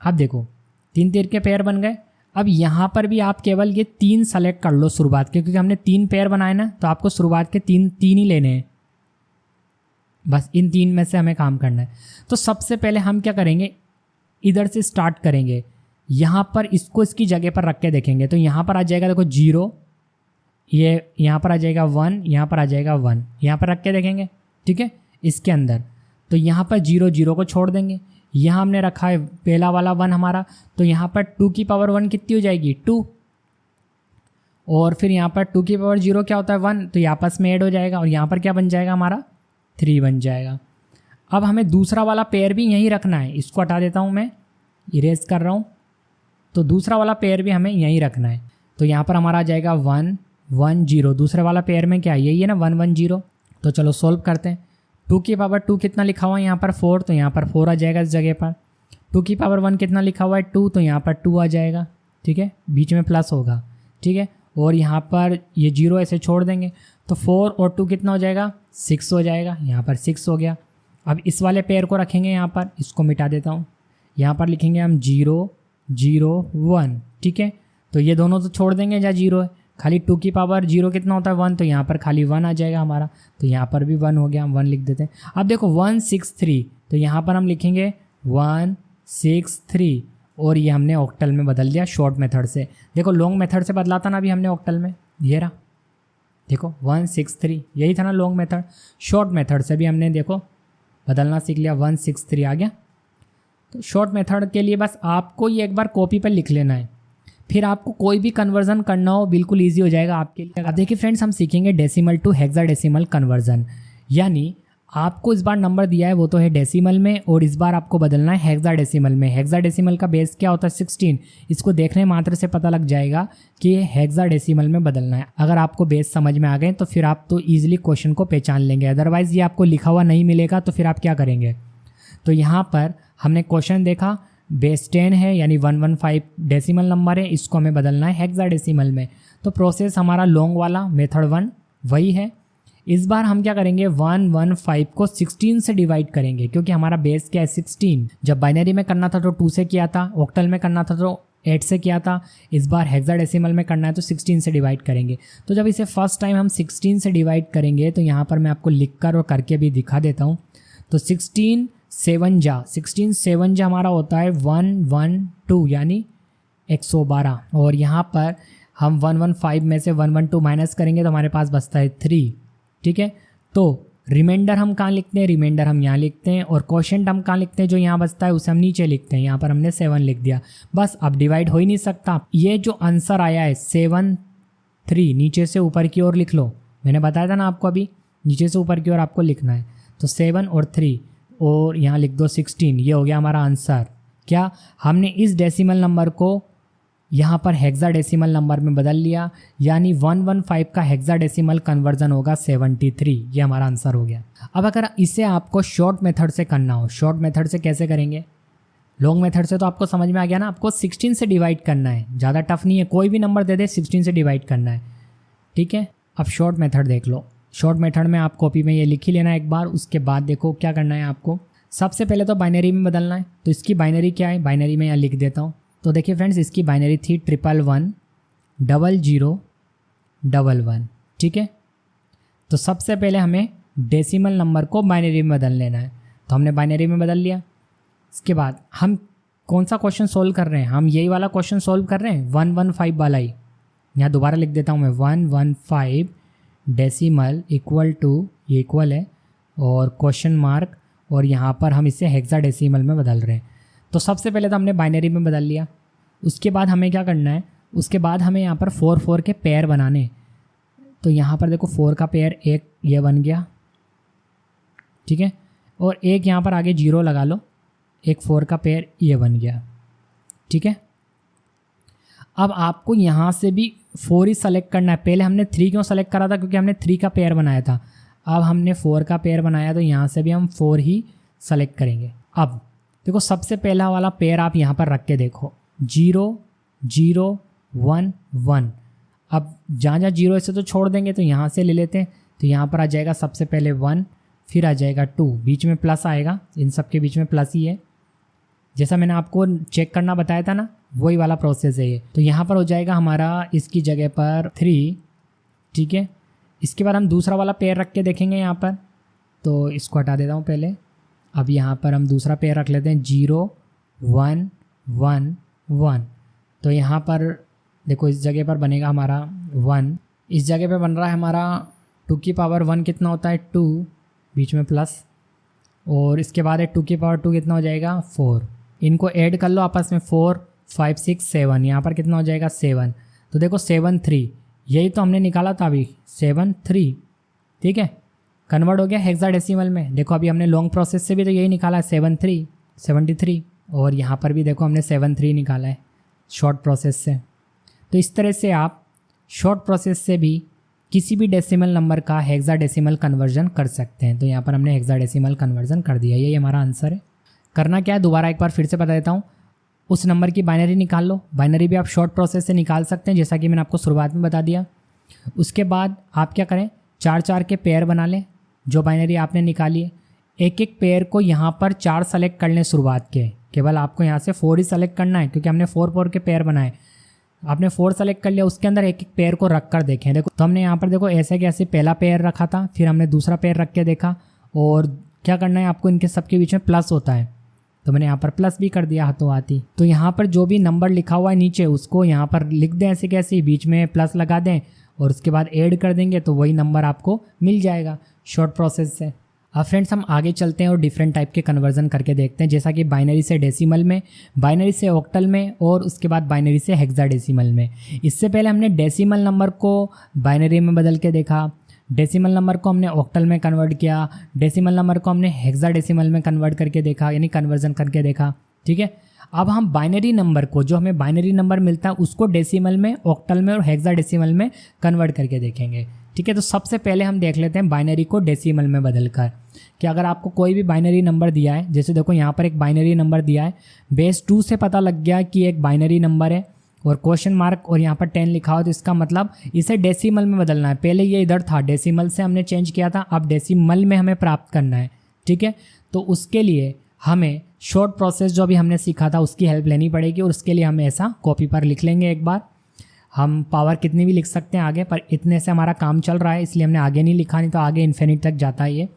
अब देखो 3 3 के पेयर बन गए। अब यहाँ पर भी आप केवल ये 3 सेलेक्ट कर लो शुरुआत के, क्योंकि हमने 3 पेयर बनाए ना, तो आपको शुरुआत के 3 ही लेने हैं, बस इन 3 में से हमें काम करना है। तो सबसे पहले हम क्या करेंगे, इधर से स्टार्ट करेंगे। यहाँ पर इसको इसकी जगह पर रख के देखेंगे। तो यहाँ पर आ जाएगा देखो 0, ये यहाँ पर आ जाएगा 1, यहाँ पर आ जाएगा 1, यहाँ पर रख के देखेंगे, ठीक है, इसके अंदर। तो यहाँ पर 0 0 को छोड़ देंगे। यहाँ हमने रखा है पहला वाला 1 हमारा, तो यहाँ पर 2 की पावर 1 कितनी हो जाएगी, 2। और फिर यहाँ पर 2 की पावर 0 क्या होता है, 1, तो ये आपस में ऐड हो जाएगा और यहाँ पर क्या बन जाएगा हमारा, 3 बन जाएगा। अब हमें दूसरा वाला पेयर भी यहीं रखना है। इसको हटा देता हूँ मैं, इरेज कर रहा हूँ। तो दूसरा वाला पेयर भी हमें यहीं रखना है। तो यहाँ पर हमारा आ जाएगा 1 1 0। दूसरे वाला पेयर में क्या है, यही है ना, 1 1 0। तो चलो सॉल्व करते हैं। 2 की पावर 2 कितना लिखा हुआ है यहाँ पर, 4, तो यहाँ पर 4 आ जाएगा इस जगह पर। 2 की पावर 1 कितना लिखा हुआ है, 2, तो यहाँ पर 2 आ जाएगा, ठीक है, बीच में प्लस होगा, ठीक है। और यहाँ पर ये 0 ऐसे छोड़ देंगे। तो 4 और 2 कितना हो जाएगा, 6 हो जाएगा। यहाँ पर 6 हो गया। अब इस वाले पेयर को रखेंगे यहाँ पर, इसको मिटा देता हूँ। यहाँ पर लिखेंगे हम 0 0 1, ठीक है। तो ये दोनों तो छोड़ देंगे जहाँ 0 है, खाली 2 की पावर 0 कितना होता है, 1, तो यहाँ पर खाली 1 आ जाएगा हमारा। तो यहाँ पर भी 1 हो गया, हम 1 लिख देते हैं। अब देखो 1 6 3, तो यहाँ पर हम लिखेंगे 1 6 3 और ये हमने ऑक्टल में बदल दिया शॉर्ट मेथड से। देखो लॉन्ग मेथड से बदला था ना अभी हमने ऑक्टल में, ये रहा, देखो 1 6 3 यही था ना लॉन्ग मेथड। शॉर्ट मेथड से भी हमने देखो बदलना सीख लिया, 1 6 3 आ गया। तो शॉर्ट मेथड के लिए बस आपको ये एक बार कॉपी पर लिख लेना है, फिर आपको कोई भी कन्वर्जन करना हो बिल्कुल ईजी हो जाएगा आपके लिए। अब देखिए फ्रेंड्स, हम सीखेंगे डेसिमल टू हेक्साडेसिमल कन्वर्जन। यानी आपको इस बार नंबर दिया है वो तो है डेसिमल में, और इस बार आपको बदलना है हेक्साडेसिमल में। हेक्साडेसिमल का बेस क्या होता है, 16। इसको देखने मात्र से पता लग जाएगा कि हेक्साडेसिमल में बदलना है। अगर आपको बेस समझ में आ गए तो फिर आप तो ईजिली क्वेश्चन को पहचान लेंगे। अदरवाइज़ ये आपको लिखा हुआ नहीं मिलेगा तो फिर आप क्या करेंगे। तो यहाँ पर हमने क्वेश्चन देखा, बेस 10 है यानी 115 डेसिमल नंबर है, इसको हमें बदलना है हेक्साडेसिमल में। तो प्रोसेस हमारा लॉन्ग वाला मेथड 1 वही है। इस बार हम क्या करेंगे 115 को 16 से डिवाइड करेंगे, क्योंकि हमारा बेस क्या है 16। जब बाइनरी में करना था तो 2 से किया था, ऑक्टल में करना था तो 8 से किया था, इस बार हेक्साडेसिमल में करना है तो 16 से डिवाइड करेंगे। तो जब इसे फर्स्ट टाइम हम 16 से डिवाइड करेंगे तो यहाँ पर मैं आपको लिख कर और करके भी दिखा देता हूँ। तो 16 7 जा हमारा होता है 112 यानी 112, और यहाँ पर हम 115 में से 112 माइनस करेंगे तो हमारे पास बचता है 3। ठीक है, तो रिमाइंडर हम कहाँ लिखते हैं, रिमाइंडर हम यहाँ लिखते हैं, और क्वोशिएंट हम कहाँ लिखते हैं, जो यहाँ बचता है उसे हम नीचे लिखते हैं। यहाँ पर हमने 7 लिख दिया, बस। अब डिवाइड हो ही नहीं सकता। ये जो आंसर आया है 7-3, नीचे से ऊपर की ओर लिख लो। मैंने बताया था ना आपको, अभी नीचे से ऊपर की ओर आपको लिखना है। तो 7 और 3 और यहाँ लिख दो 16, ये हो गया हमारा आंसर। क्या हमने इस डेसिमल नंबर को यहाँ पर हेक्साडेसिमल नंबर में बदल लिया, यानी 115 का हेक्साडेसिमल कन्वर्जन होगा 73। ये हमारा आंसर हो गया। अब अगर इसे आपको शॉर्ट मेथड से करना हो, शॉर्ट मेथड से कैसे करेंगे? लॉन्ग मेथड से तो आपको समझ में आ गया ना, आपको 16 से डिवाइड करना है, ज़्यादा टफ नहीं है, कोई भी नंबर दे दे 16 से डिवाइड करना है। ठीक है, अब शॉर्ट मेथड देख लो। शॉर्ट मेथड में आप कॉपी में ये लिख ही लेना एक बार, उसके बाद देखो क्या करना है आपको। सबसे पहले तो बाइनरी में बदलना है, तो इसकी बाइनरी क्या है, बाइनरी में यहाँ लिख देता हूँ। तो देखिए फ्रेंड्स, इसकी बाइनरी थी 1110011। ठीक है, तो सबसे पहले हमें डेसिमल नंबर को बाइनरी में बदल लेना है, तो हमने बाइनरी में बदल लिया। इसके बाद हम कौन सा क्वेश्चन सोल्व कर रहे हैं, हम यही वाला क्वेश्चन सोल्व कर रहे हैं 115 वाला ही। यहाँ दोबारा लिख देता हूँ मैं 115 डेसिमल इक्वल टू, ये इक्वल है और क्वेश्चन मार्क, और यहाँ पर हम इसे हेक्साडेसिमल में बदल रहे हैं। तो सबसे पहले तो हमने बाइनरी में बदल लिया। उसके बाद हमें क्या करना है, उसके बाद हमें यहाँ पर 4 के पेयर बनाने। तो यहाँ पर देखो 4 का पेयर एक ये बन गया। ठीक है, और एक यहाँ पर आगे 0 लगा लो, एक 4 का पेयर ये बन गया। ठीक है, अब आपको यहाँ से भी 4 ही सेलेक्ट करना है। पहले हमने 3 क्यों सेलेक्ट करा था, क्योंकि हमने 3 का पेयर बनाया था। अब हमने 4 का पेयर बनाया, तो यहाँ से भी हम 4 ही सेलेक्ट करेंगे। अब देखो सबसे पहला वाला पेयर आप यहाँ पर रख के देखो, 0 0 1 1। अब जहाँ 0 ऐसे तो छोड़ देंगे, तो यहाँ से ले लेते हैं। तो यहाँ पर आ जाएगा सबसे पहले 1, फिर आ जाएगा 2, बीच में प्लस आएगा, इन सब के बीच में प्लस ही है। जैसा मैंने आपको चेक करना बताया था ना, वही वाला प्रोसेस है ये। तो यहाँ पर हो जाएगा हमारा इसकी जगह पर 3। ठीक है, इसके बाद हम दूसरा वाला पेयर रख के देखेंगे यहाँ पर। तो इसको हटा देता हूँ पहले। अब यहाँ पर हम दूसरा पेयर रख लेते हैं 0 1 1 1। तो यहाँ पर देखो इस जगह पर बनेगा हमारा 1, इस जगह पे बन रहा है हमारा 2 की पावर 1 कितना होता है 2, बीच में प्लस, और इसके बाद है 2 की पावर 2 कितना हो जाएगा 4। इनको ऐड कर लो आपस में, 4 5 6 7, यहाँ पर कितना हो जाएगा 7। तो देखो 7 3, यही तो हमने निकाला था अभी 7 3। ठीक है, कन्वर्ट हो गया हेक्साडेसिमल में। देखो अभी हमने लॉन्ग प्रोसेस से भी तो यही निकाला है 7 3 73, और यहाँ पर भी देखो हमने 7 3 निकाला है शॉर्ट प्रोसेस से। तो इस तरह से आप शॉर्ट प्रोसेस से भी किसी भी डेसिमल नंबर का हेक्साडेसिमल कन्वर्जन कर सकते हैं। तो यहाँ पर हमने हेक्साडेसिमल कन्वर्जन कर दिया, यही हमारा आंसर है। करना क्या है, दोबारा एक बार फिर से बता देता हूँ। उस नंबर की बाइनरी निकाल लो, बाइनरी भी आप शॉर्ट प्रोसेस से निकाल सकते हैं, जैसा कि मैंने आपको शुरुआत में बता दिया। उसके बाद आप क्या करें, 4 के पेयर बना लें, जो बाइनरी आपने निकाली है। एक एक पेयर को यहाँ पर 4 सेलेक्ट कर लें शुरुआत के, केवल आपको यहाँ से 4 ही सेलेक्ट करना है, क्योंकि हमने 4 के पेयर बनाए। आपने 4 सेलेक्ट कर लिया, उसके अंदर एक एक पेयर को रख कर देखें। देखो तो हमने यहाँ पर देखो ऐसे कैसे पहला पेयर रखा था, फिर हमने दूसरा पेयर रख के देखा, और क्या करना है आपको, इनके सबके बीच में प्लस होता है, तो मैंने यहाँ पर प्लस भी कर दिया हाथों हाथी। तो यहाँ पर जो भी नंबर लिखा हुआ है नीचे, उसको यहाँ पर लिख दें ऐसे कैसे, बीच में प्लस लगा दें, और उसके बाद ऐड कर देंगे, तो वही नंबर आपको मिल जाएगा शॉर्ट प्रोसेस से। अब फ्रेंड्स हम आगे चलते हैं और डिफरेंट टाइप के कन्वर्जन करके देखते हैं, जैसा कि बाइनरी से डेसिमल में, बाइनरी से ऑक्टल में, और उसके बाद बाइनरी से हेक्साडेसिमल में। इससे पहले हमने डेसिमल नंबर को बाइनरी में बदल के देखा, डेसिमल नंबर को हमने ऑक्टल में कन्वर्ट किया, डेसिमल नंबर को हमने हेक्साडेसिमल में कन्वर्ट करके देखा, यानी कन्वर्जन करके देखा। ठीक है, अब हम बाइनरी नंबर को, जो हमें बाइनरी नंबर मिलता है, उसको डेसिमल में, ऑक्टल में और हेक्साडेसिमल में कन्वर्ट करके देखेंगे। ठीक है, तो सबसे पहले हम देख लेते हैं बाइनरी को डेसिमल में बदलकर, कि अगर आपको कोई भी बाइनरी नंबर दिया है, जैसे देखो यहाँ पर एक बाइनरी नंबर दिया है, बेस 2 से पता लग गया कि एक बाइनरी नंबर है, और क्वेश्चन मार्क और यहाँ पर 10 लिखा हो तो इसका मतलब इसे डेसिमल में बदलना है। पहले ये इधर था, डेसिमल से हमने चेंज किया था, अब डेसिमल में हमें प्राप्त करना है। ठीक है, तो उसके लिए हमें शॉर्ट प्रोसेस जो अभी हमने सीखा था उसकी हेल्प लेनी पड़ेगी और उसके लिए हम ऐसा कॉपी पर लिख लेंगे। एक बार हम पावर कितनी भी लिख सकते हैं आगे, पर इतने से हमारा काम चल रहा है इसलिए हमने आगे नहीं लिखा, नहीं तो आगे इन्फिनिट तक जाता है। ये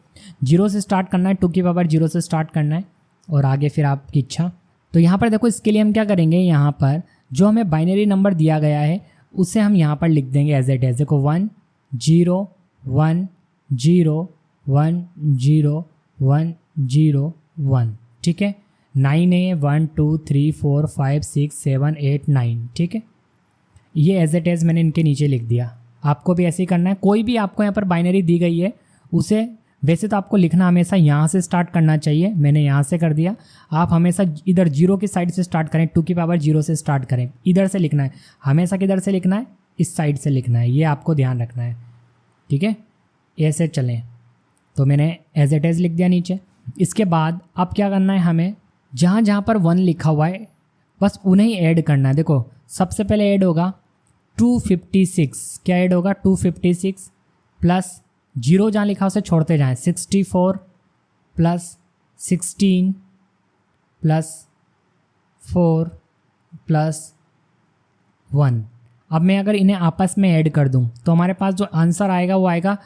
0 से स्टार्ट करना है, 2 की पावर 0 से स्टार्ट करना है और आगे फिर आपकी इच्छा। तो यहाँ पर देखो इसके लिए हम क्या करेंगे, यहाँ पर जो हमें बाइनरी नंबर दिया गया है उसे हम यहाँ पर लिख देंगे एज इट इज। देखो 1 0 1 0 1 0 1 0 1। ठीक है, 9 है, 1 2 3 4 5 6 7 8 9। ठीक है, ये एज इट इज मैंने इनके नीचे लिख दिया। आपको भी ऐसे ही करना है। कोई भी आपको यहाँ पर बाइनरी दी गई है उसे वैसे तो आपको लिखना हमेशा यहाँ से स्टार्ट करना चाहिए, मैंने यहाँ से कर दिया। आप हमेशा इधर 0 की साइड से स्टार्ट करें, 2 की पावर 0 से स्टार्ट करें, इधर से लिखना है। हमेशा किधर से लिखना है, इस साइड से लिखना है, ये आपको ध्यान रखना है। ठीक है, ऐसे चलें। तो मैंने एज इट इज लिख दिया नीचे। इसके बाद अब क्या करना है, हमें जहाँ जहाँ पर 1 लिखा हुआ है बस उन्हें ही ऐड करना है। देखो सबसे पहले ऐड होगा 256, क्या ऐड होगा 256 प्लस 0 जहाँ लिखा उसे छोड़ते जाएं, 64 प्लस 16 प्लस 4 प्लस 1। अब मैं अगर इन्हें आपस में ऐड कर दूं तो हमारे पास जो आंसर आएगा वो आएगा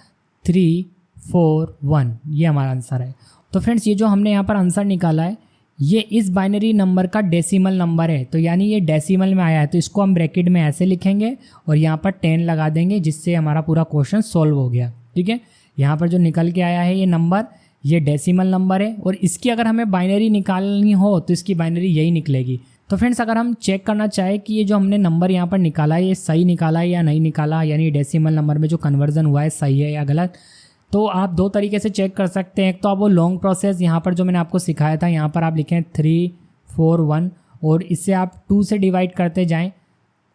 3 4 1, ये हमारा आंसर है। तो फ्रेंड्स ये जो हमने यहाँ पर आंसर निकाला है ये इस बाइनरी नंबर का डेसिमल नंबर है, तो यानी ये डेसिमल में आया है, तो इसको हम ब्रैकेट में ऐसे लिखेंगे और यहाँ पर 10 लगा देंगे, जिससे हमारा पूरा क्वेश्चन सॉल्व हो गया। ठीक है, यहाँ पर जो निकल के आया है ये नंबर, ये डेसिमल नंबर है और इसकी अगर हमें बाइनरी निकालनी हो तो इसकी बाइनरी यही निकलेगी। तो फ्रेंड्स अगर हम चेक करना चाहें कि ये जो हमने नंबर यहाँ पर निकाला है ये सही निकाला है या नहीं निकाला, यानी डेसिमल नंबर में जो कन्वर्जन हुआ है सही है या गलत, तो आप 2 तरीके से चेक कर सकते हैं। एक तो आप वो लॉन्ग प्रोसेस यहाँ पर जो मैंने आपको सिखाया था, यहाँ पर आप लिखें 3 4 1 और इससे आप 2 से डिवाइड करते जाएं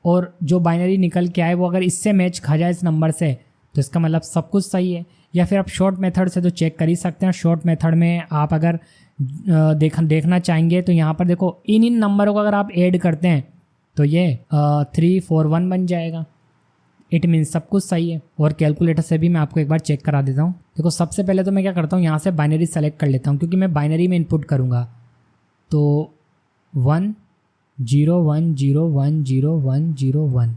और जो बाइनरी निकल के आए वो अगर इससे मैच खा जाए इस नंबर से तो इसका मतलब सब कुछ सही है। या फिर आप शॉर्ट मेथड से तो चेक कर ही सकते हैं। शॉर्ट मेथड में आप अगर देखना चाहेंगे तो यहाँ पर देखो इन नंबरों को अगर आप ऐड करते हैं तो ये 3 4 1 बन जाएगा। इट मीन्स सब कुछ सही है। और कैलकुलेटर से भी मैं आपको एक बार चेक करा देता हूँ। देखो सबसे पहले तो मैं क्या करता हूँ, यहाँ से बाइनरी सेलेक्ट कर लेता हूँ क्योंकि मैं बाइनरी में इनपुट करूँगा। तो 1 0 1 0 1 0 1 0 1।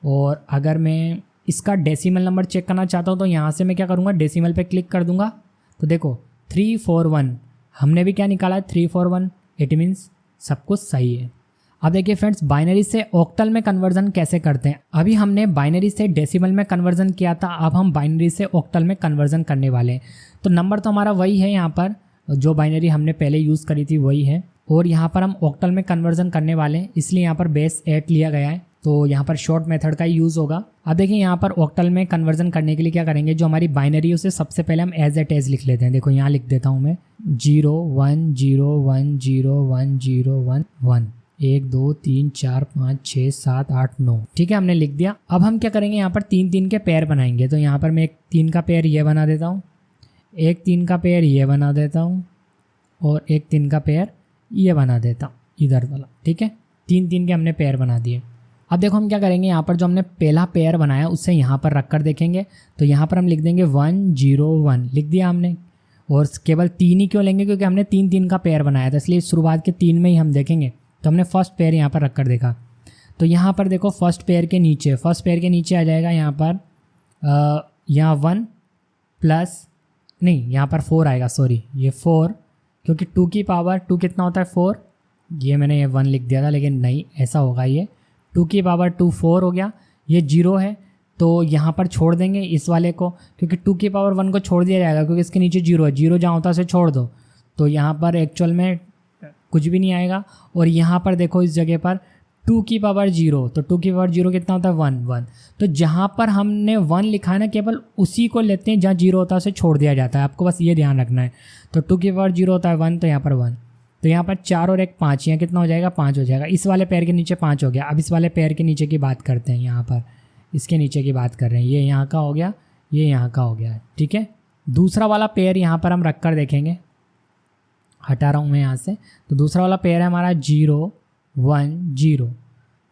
और अगर मैं इसका डेसिमल नंबर चेक करना चाहता हूँ तो यहाँ से मैं क्या करूँगा, डेसिमल पे क्लिक कर दूँगा। तो देखो 3 4 1 हमने भी क्या निकाला है 3 4 1। इट मीन्स सब कुछ सही है। अब देखिए फ्रेंड्स बाइनरी से ऑक्टल में कन्वर्जन कैसे करते हैं। अभी हमने बाइनरी से डेसिमल में कन्वर्जन किया था, अब हम बाइनरी से ऑक्टल में कन्वर्जन करने वाले हैं। तो नंबर तो हमारा वही है, यहाँ पर जो बाइनरी हमने पहले यूज़ करी थी वही है और यहाँ पर हम ऑक्टल में कन्वर्जन करने वाले हैं, इसलिए यहाँ पर बेस 8 लिया गया है। तो यहाँ पर शॉर्ट मेथड का ही यूज़ होगा। अब देखिए यहाँ पर ऑक्टल में कन्वर्जन करने के लिए क्या करेंगे, जो हमारी बाइनरी है उसे सबसे पहले हम एज इट इज लिख लेते हैं। देखो यहाँ लिख देता हूँ मैं 0 1 0 1 0 1 0 1 1 1 2 3 4 5 6 7 8 9। ठीक है, हमने लिख दिया। अब हम क्या करेंगे, यहाँ पर 3 3 के पेयर बनाएंगे। तो यहाँ पर मैं एक 3 का पेयर ये बना देता हूँ, एक 3 का पेयर ये बना देता हूँ और एक 3 का पेयर ये बना देता हूँ इधर वाला। ठीक है, 3 3 के हमने पेयर बना दिए। अब देखो हम क्या करेंगे, यहाँ पर जो हमने पहला पेयर बनाया उससे यहाँ पर रख कर देखेंगे। तो यहाँ पर हम लिख देंगे 1 0 1 लिख दिया हमने। और केवल 3 ही क्यों लेंगे, क्योंकि हमने 3 3 का पेयर बनाया था, इसलिए शुरुआत के 3 में ही हम देखेंगे। तो हमने फर्स्ट पेयर यहाँ पर रख कर देखा। तो यहाँ पर देखो फर्स्ट पेयर के नीचे आ जाएगा यहाँ पर यहाँ 1 प्लस नहीं यहाँ पर 4 आएगा, सॉरी ये 4, क्योंकि 2 की पावर 2 कितना होता है 4। ये मैंने ये 1 लिख दिया था लेकिन नहीं ऐसा होगा, ये 2 की पावर 2 4 हो गया। ये 0 है तो यहाँ पर छोड़ देंगे इस वाले को, क्योंकि 2 की पावर 1 को छोड़ दिया जाएगा क्योंकि इसके नीचे 0 है। 0 जहाँ होता है उसे छोड़ दो, तो यहाँ पर एक्चुअल में कुछ भी नहीं आएगा। और यहाँ पर देखो इस जगह पर 2 की पावर 0, तो 2 की पावर 0 कितना होता है 1 1। तो जहाँ पर हमने 1 लिखा है ना, केवल उसी को लेते हैं, जहाँ 0 होता है उसे छोड़ दिया जाता है। आपको बस ये ध्यान रखना है। तो 2 की पावर 0 होता है 1, तो यहाँ पर 1। तो यहाँ पर 4 और 1 5, यहाँ कितना हो जाएगा 5 हो जाएगा। इस वाले पैर के नीचे 5 हो गया। अब इस वाले पैर के नीचे की बात करते हैं, यहाँ पर इसके नीचे की बात कर रहे हैं। ये यहाँ का हो गया, ये यहाँ का हो गया। ठीक है, दूसरा वाला पैर यहाँ पर हम रख कर देखेंगे। हटा रहा हूँ मैं यहाँ से। तो दूसरा वाला पेयर है हमारा 0 1 0।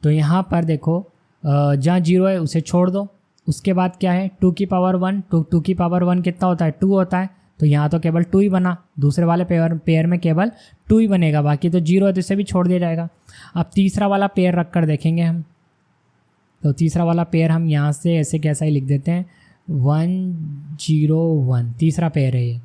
तो यहाँ पर देखो जहाँ 0 है उसे छोड़ दो। उसके बाद क्या है 2 की पावर 1, 2 की पावर 1 कितना होता है 2 होता है, तो यहाँ तो केवल 2 ही बना, दूसरे वाले पेयर में केवल 2 ही बनेगा, बाकी तो 0 है तो इसे भी छोड़ दिया जाएगा। अब तीसरा वाला पेयर रख कर देखेंगे हम, तो तीसरा वाला पेयर हम यहाँ से ऐसे कैसा ही लिख देते हैं 1 0 1, तीसरा पेयर है ये,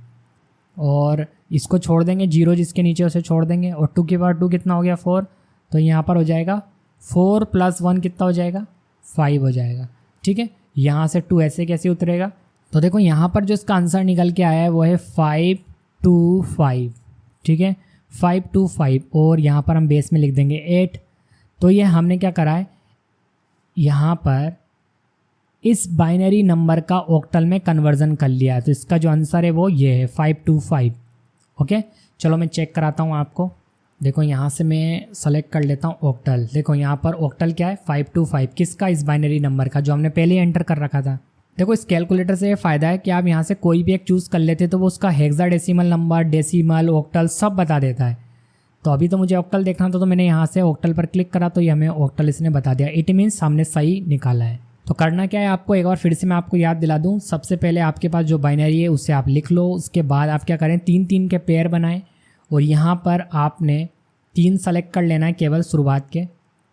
और इसको छोड़ देंगे 0 जिसके नीचे उसे छोड़ देंगे, और 2 की पावर 2 कितना हो गया 4, तो यहाँ पर हो जाएगा 4 + 1 कितना हो जाएगा 5 हो जाएगा। ठीक है, यहाँ से 2 ऐसे कैसे उतरेगा, तो देखो यहाँ पर जो इसका आंसर निकल के आया है वो है 5 2 5। ठीक है, 5 2 5, और यहाँ पर हम बेस में लिख देंगे 8। तो ये हमने क्या करा है, यहाँ पर इस बाइनरी नंबर का ऑक्टल में कन्वर्जन कर लिया है, तो इसका जो आंसर है वो ये है 5 2 5। ओके, चलो मैं चेक कराता हूँ आपको। देखो यहाँ से मैं सेलेक्ट कर लेता हूँ ऑक्टल। देखो यहाँ पर ऑक्टल क्या है 5 2 5, किसका, इस बाइनरी नंबर का जो हमने पहले एंटर कर रखा था। देखो इस कैलकुलेटर से ये फ़ायदा है कि आप यहाँ से कोई भी एक चूज़ कर लेते तो वो उसका हेक्साडेसिमल नंबर, डेसिमल, ऑक्टल सब बता देता है। तो अभी तो मुझे ऑक्टल देखना था, तो मैंने यहाँ से ऑक्टल पर क्लिक करा तो ये हमें ऑक्टल इसने बता दिया। इट मीन्स हमने सही निकाला है। तो करना क्या है आपको, एक बार फिर से मैं आपको याद दिला दूँ। सबसे पहले आपके पास जो बाइनरी है उसे आप लिख लो, उसके बाद आप क्या करें 3 3 के पेयर बनाएं, और यहाँ पर आपने 3 सेलेक्ट कर लेना है केवल शुरुआत के,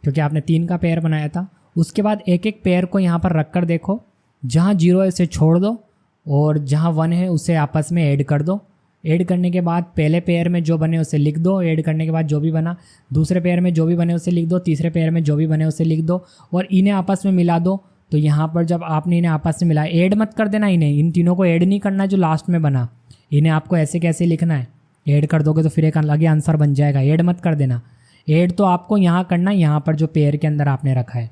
क्योंकि आपने 3 का पेयर बनाया था। उसके बाद एक एक पेयर को यहाँ पर रख कर देखो, जहाँ 0 है उसे छोड़ दो, और जहाँ 1 है उसे आपस में ऐड कर दो। ऐड करने के बाद पहले पेयर में जो बने उसे लिख दो, ऐड करने के बाद जो भी बना, दूसरे पेयर में जो भी बने उसे लिख दो, तीसरे पेयर में जो भी बने उसे लिख दो, और इन्हें आपस में मिला दो। तो यहाँ पर जब आपने इन्हें आपस में मिलाया, ऐड मत कर देना इन्हें, इन तीनों को ऐड नहीं करना जो लास्ट में बना, इन्हें आपको ऐसे कैसे लिखना है, ऐड कर दोगे तो फिर एक अलग ही आंसर बन जाएगा। ऐड मत कर देना, ऐड तो आपको यहाँ करना है, यहाँ पर जो पेयर के अंदर आपने रखा है,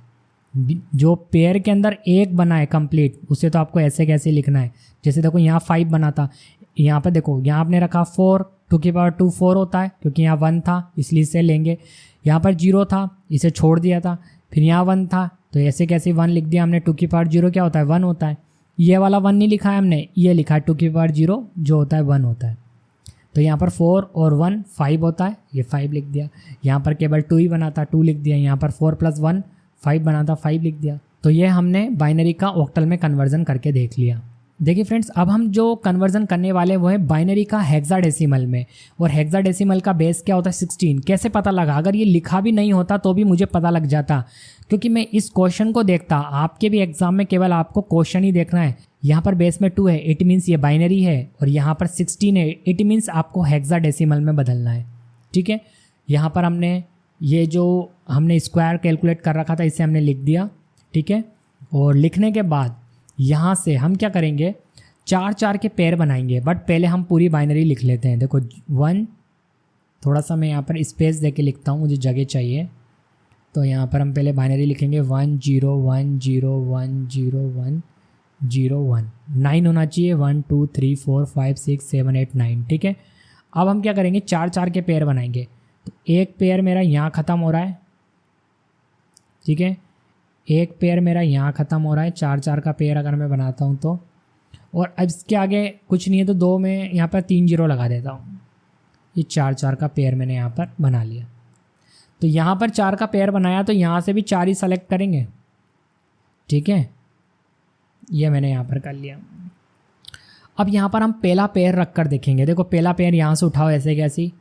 जो पेयर के अंदर एक बना है कंप्लीट, उसे तो आपको ऐसे कैसे लिखना है। जैसे देखो यहाँ 5 बना था, यहाँ पर देखो यहाँ आपने रखा 4, 2 की पावर 2 4 होता है, क्योंकि यहाँ 1 था इसलिए इसे लेंगे। यहाँ पर 0 था, इसे छोड़ दिया था, फिर यहाँ 1 था तो ऐसे कैसे 1 लिख दिया हमने। 2 की पावर 0 क्या होता है 1 होता है, ये वाला 1 नहीं लिखा है हमने, ये लिखा है 2 की पावर 0 जो होता है 1 होता है। तो यहाँ पर 4 और 1 5 होता है, ये 5 लिख दिया। यहाँ पर केवल 2 ही बना था, 2 लिख दिया। यहाँ पर 4 + 1 5 बना था, 5 लिख दिया। तो ये हमने बाइनरी का ऑक्टल में कन्वर्जन करके देख लिया। देखिए फ्रेंड्स, अब हम जो कन्वर्जन करने वाले वो है बाइनरी का हेक्साडेसिमल में, और हेक्साडेसिमल का बेस क्या होता है 16। कैसे पता लगा, अगर ये लिखा भी नहीं होता तो भी मुझे पता लग जाता, क्योंकि मैं इस क्वेश्चन को देखता। आपके भी एग्जाम में केवल आपको क्वेश्चन ही देखना है। यहाँ पर बेस में 2 है, इट मीन्स ये बाइनरी है, और यहाँ पर 16 है, इट मीन्स आपको हेक्साडेसिमल में बदलना है। ठीक है, यहाँ पर हमने ये जो हमने स्क्वायर कैलकुलेट कर रखा था इसे हमने लिख दिया। ठीक है, और लिखने के बाद यहाँ से हम क्या करेंगे 4 4 के पेयर बनाएंगे, बट पहले हम पूरी बाइनरी लिख लेते हैं। देखो 1, थोड़ा सा मैं यहाँ पर स्पेस दे के लिखता हूँ, मुझे जगह चाहिए। तो यहाँ पर हम पहले बाइनरी लिखेंगे 1 0 1 0 1 0 1 0 1, 9 होना चाहिए, 1 2 3 4 5 6 7 8 9। ठीक है, अब हम क्या करेंगे 4 4 के पेयर बनाएंगे। तो एक पेयर मेरा यहाँ ख़त्म हो रहा है, ठीक है, एक पेयर मेरा यहाँ ख़त्म हो रहा है। 4 4 का पेयर अगर मैं बनाता हूँ तो, और अब इसके आगे कुछ नहीं है तो 2 में यहाँ पर 3 0 लगा देता हूँ। ये 4 4 का पेयर मैंने यहाँ पर बना लिया। तो यहाँ पर 4 का पेयर बनाया तो यहाँ से भी 4 ही सेलेक्ट करेंगे। ठीक है, ये मैंने यहाँ पर कर लिया। अब यहाँ पर हम पहला पेयर रख कर देखेंगे। देखो पहला पेयर यहाँ से उठाओ ऐसे कैसी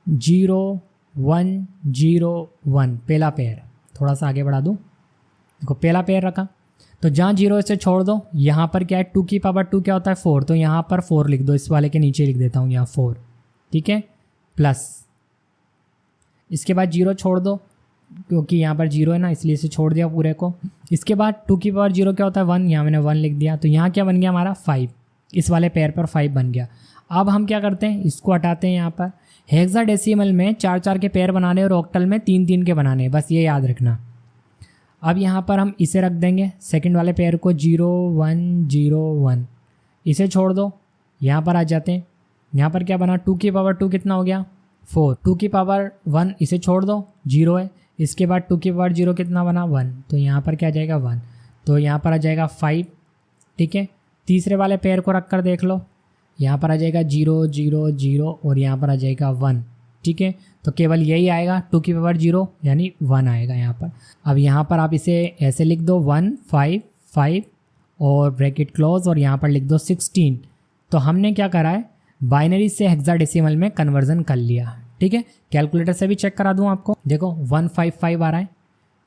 0 1 0 1, पहला पेयर। थोड़ा सा आगे बढ़ा दूँ, देखो पहला पेयर रखा, तो जहाँ 0 इसे छोड़ दो। यहाँ पर क्या है 2 की पावर 2 क्या होता है 4, तो यहाँ पर 4 लिख दो, इस वाले के नीचे लिख देता हूँ यहाँ 4। ठीक है, प्लस इसके बाद 0 छोड़ दो, क्योंकि यहाँ पर 0 है ना इसलिए इसे छोड़ दिया पूरे को। इसके बाद 2 की पावर 0 क्या होता है 1, यहाँ मैंने 1 लिख दिया। तो यहाँ क्या बन गया हमारा 5, इस वाले पेयर पर 5 बन गया। अब हम क्या करते हैं, इसको हटाते हैं। यहाँ पर हेक्साडेसिमल में 4 4 के पेयर बनाने और ऑक्टल में 3 3 के बनाने, बस ये याद रखना। अब यहाँ पर हम इसे रख देंगे सेकंड वाले पेयर को 0 1 0 1, इसे छोड़ दो। यहाँ पर आ जाते हैं, यहाँ पर क्या बना 2 की पावर 2 कितना हो गया 4, 2 की पावर 1 इसे छोड़ दो 0 है। इसके बाद 2 की पावर 0 कितना बना 1, तो यहाँ पर क्या आ जाएगा 1, तो यहाँ पर आ जाएगा 5। ठीक है, तीसरे वाले पेयर को रख कर देख लो, यहाँ पर आ जाएगा 0 0 0 और यहाँ पर आ जाएगा 1। ठीक है, तो केवल यही आएगा 2 की पावर 0 यानी 1 आएगा यहाँ पर। अब यहाँ पर आप इसे ऐसे लिख दो 1 5 5 और ब्रैकेट क्लोज और यहाँ पर लिख दो 16। तो हमने क्या करा है, बाइनरी से हेक्साडेसिमल में कन्वर्जन कर लिया। ठीक है, कैलकुलेटर से भी चेक करा दूँ आपको, देखो 155 आ रहा है,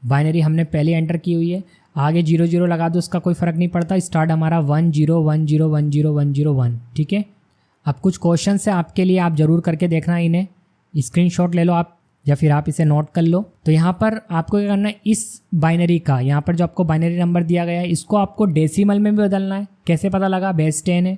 बाइनरी हमने पहले एंटर की हुई है, आगे 0 लगा दो, उसका कोई फ़र्क नहीं पड़ता, स्टार्ट हमारा 1 0 1 0 1 0 1 0 1। ठीक है, अब कुछ क्वेश्चन है आपके लिए, आप ज़रूर करके देखना, इन्हें स्क्रीनशॉट ले लो आप या फिर आप इसे नोट कर लो। तो यहाँ पर आपको क्या करना है, इस बाइनरी का यहाँ पर जो आपको बाइनरी नंबर दिया गया है इसको आपको डेसिमल में भी बदलना है। कैसे पता लगा, बेस 10 है,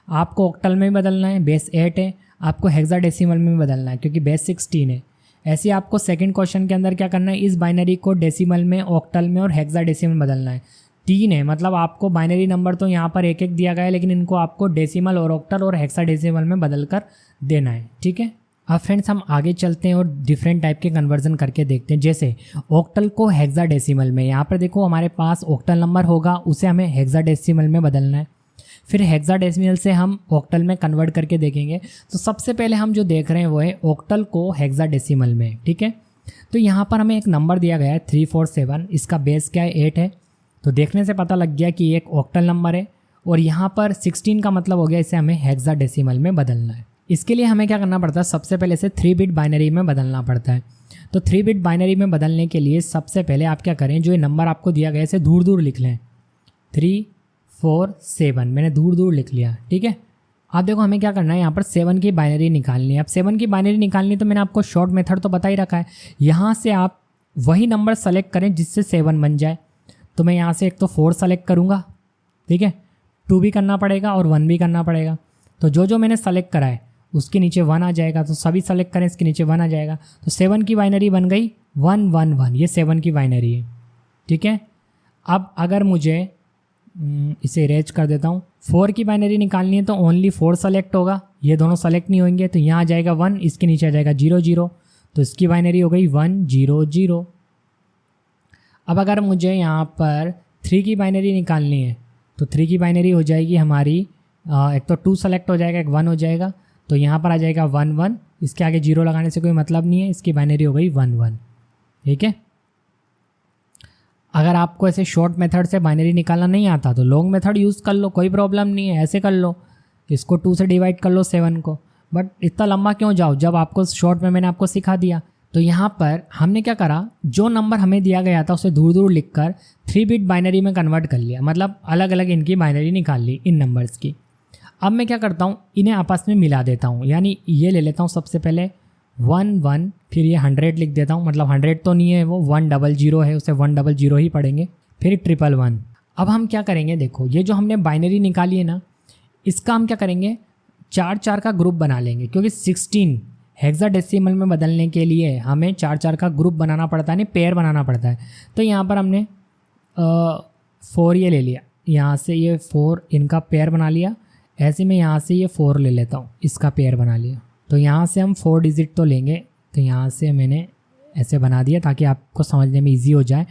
आपको ऑक्टल में भी बदलना है, बेस 8 है, आपको हेक्साडेसिमल में भी बदलना है क्योंकि बेस 16 है। ऐसे आपको सेकंड क्वेश्चन के अंदर क्या करना है, इस बाइनरी को डेसिमल में, ऑक्टल में और हेक्साडेसिमल में बदलना है। 3 है, मतलब आपको बाइनरी नंबर तो यहाँ पर एक एक दिया गया है, लेकिन इनको आपको डेसिमल और ऑक्टल और हेक्साडेसिमल में बदल कर देना है। ठीक है, अब फ्रेंड्स हम आगे चलते हैं और डिफरेंट टाइप के कन्वर्जन करके देखते हैं। जैसे ऑक्टल को हेक्साडेसिमल में, यहाँ पर देखो हमारे पास ऑक्टल नंबर होगा, उसे हमें हेक्साडेसिमल में बदलना है। फिर हेक्साडेसिमल से हम ऑक्टल में कन्वर्ट करके देखेंगे। तो सबसे पहले हम जो देख रहे हैं वो है ऑक्टल को हेक्साडेसिमल में। ठीक है, तो यहाँ पर हमें एक नंबर दिया गया है 347, इसका बेस क्या है 8 है। तो देखने से पता लग गया कि एक ऑक्टल नंबर है और यहाँ पर 16 का मतलब हो गया इसे हमें हेक्साडेसिमल में बदलना है। इसके लिए हमें क्या करना पड़ता है, सबसे पहले इसे 3 बिट बाइनरी में बदलना पड़ता है। तो 3 बिट बाइनरी में बदलने के लिए सबसे पहले आप क्या करें, जो ये नंबर आपको दिया गया है इसे दूर दूर लिख लें, 3 4 7 मैंने दूर दूर लिख लिया। ठीक है, आप देखो हमें क्या करना है, यहाँ पर 7 की बाइनरी निकालनी है। अब 7 की बाइनरी निकालनी तो मैंने आपको शॉर्ट मेथड तो बता ही रखा है, यहाँ से आप वही नंबर सेलेक्ट करें जिससे 7 बन जाए। तो मैं यहाँ से एक तो 4 सेलेक्ट करूँगा, ठीक है, 2 भी करना पड़ेगा और 1 भी करना पड़ेगा। तो जो मैंने सेलेक्ट करा है उसके नीचे 1 आ जाएगा, तो सभी सेलेक्ट करें इसके नीचे 1 आ जाएगा। तो 7 की बाइनरी बन गई 1 1 1, ये 7 की बाइनरी है। ठीक है, अब अगर मुझे इसे इरेज कर देता हूँ, 4 की बाइनरी निकालनी है तो ओनली 4 सेलेक्ट होगा, ये दोनों सेलेक्ट नहीं होंगे, तो यहाँ आ जाएगा 1, इसके नीचे आ जाएगा 0 0, तो इसकी बाइनरी हो गई 1 0 0। अब अगर मुझे यहाँ पर 3 की बाइनरी निकालनी है तो 3 की बाइनरी हो जाएगी हमारी, एक तो 2 सेलेक्ट हो जाएगा, एक 1 हो जाएगा, तो यहाँ पर आ जाएगा 1 1, इसके आगे 0 लगाने से कोई मतलब नहीं है, इसकी बाइनरी हो गई 1 1। ठीक है, अगर आपको ऐसे शॉर्ट मेथड से बाइनरी निकालना नहीं आता तो लॉन्ग मेथड यूज़ कर लो, कोई प्रॉब्लम नहीं है, ऐसे कर लो, इसको 2 से डिवाइड कर लो 7 को, बट इतना लंबा क्यों जाओ जब आपको शॉर्ट में मैंने आपको सिखा दिया। तो यहाँ पर हमने क्या करा, जो नंबर हमें दिया गया था उसे दूर दूर लिखकर 3 बिट बाइनरी में कन्वर्ट कर लिया, मतलब अलग अलग इनकी बाइनरी निकाल ली इन नंबर्स की। अब मैं क्या करता हूँ, इन्हें आपस में मिला देता हूँ, यानी ये ले लेता हूँ सबसे पहले 1 1, फिर ये 100 लिख देता हूँ, मतलब 100 तो नहीं है वो 100 है, उसे 100 ही पढ़ेंगे, फिर 111। अब हम क्या करेंगे, देखो ये जो हमने बाइनरी निकाली है ना, इसका हम क्या करेंगे, 4 4 का ग्रुप बना लेंगे, क्योंकि 16 हेक्साडेसिमल में बदलने के लिए हमें 4 4 का ग्रुप बनाना पड़ता है, नहीं पेयर बनाना पड़ता है। तो यहाँ पर हमने 4 ये ले लिया, यहाँ से ये 4 इनका पेयर बना लिया, ऐसे में यहाँ से ये 4 ले लेता हूँ, इसका पेयर बना लिया। तो यहाँ से हम 4 डिजिट तो लेंगे, तो यहाँ से मैंने ऐसे बना दिया ताकि आपको समझने में इजी हो जाए।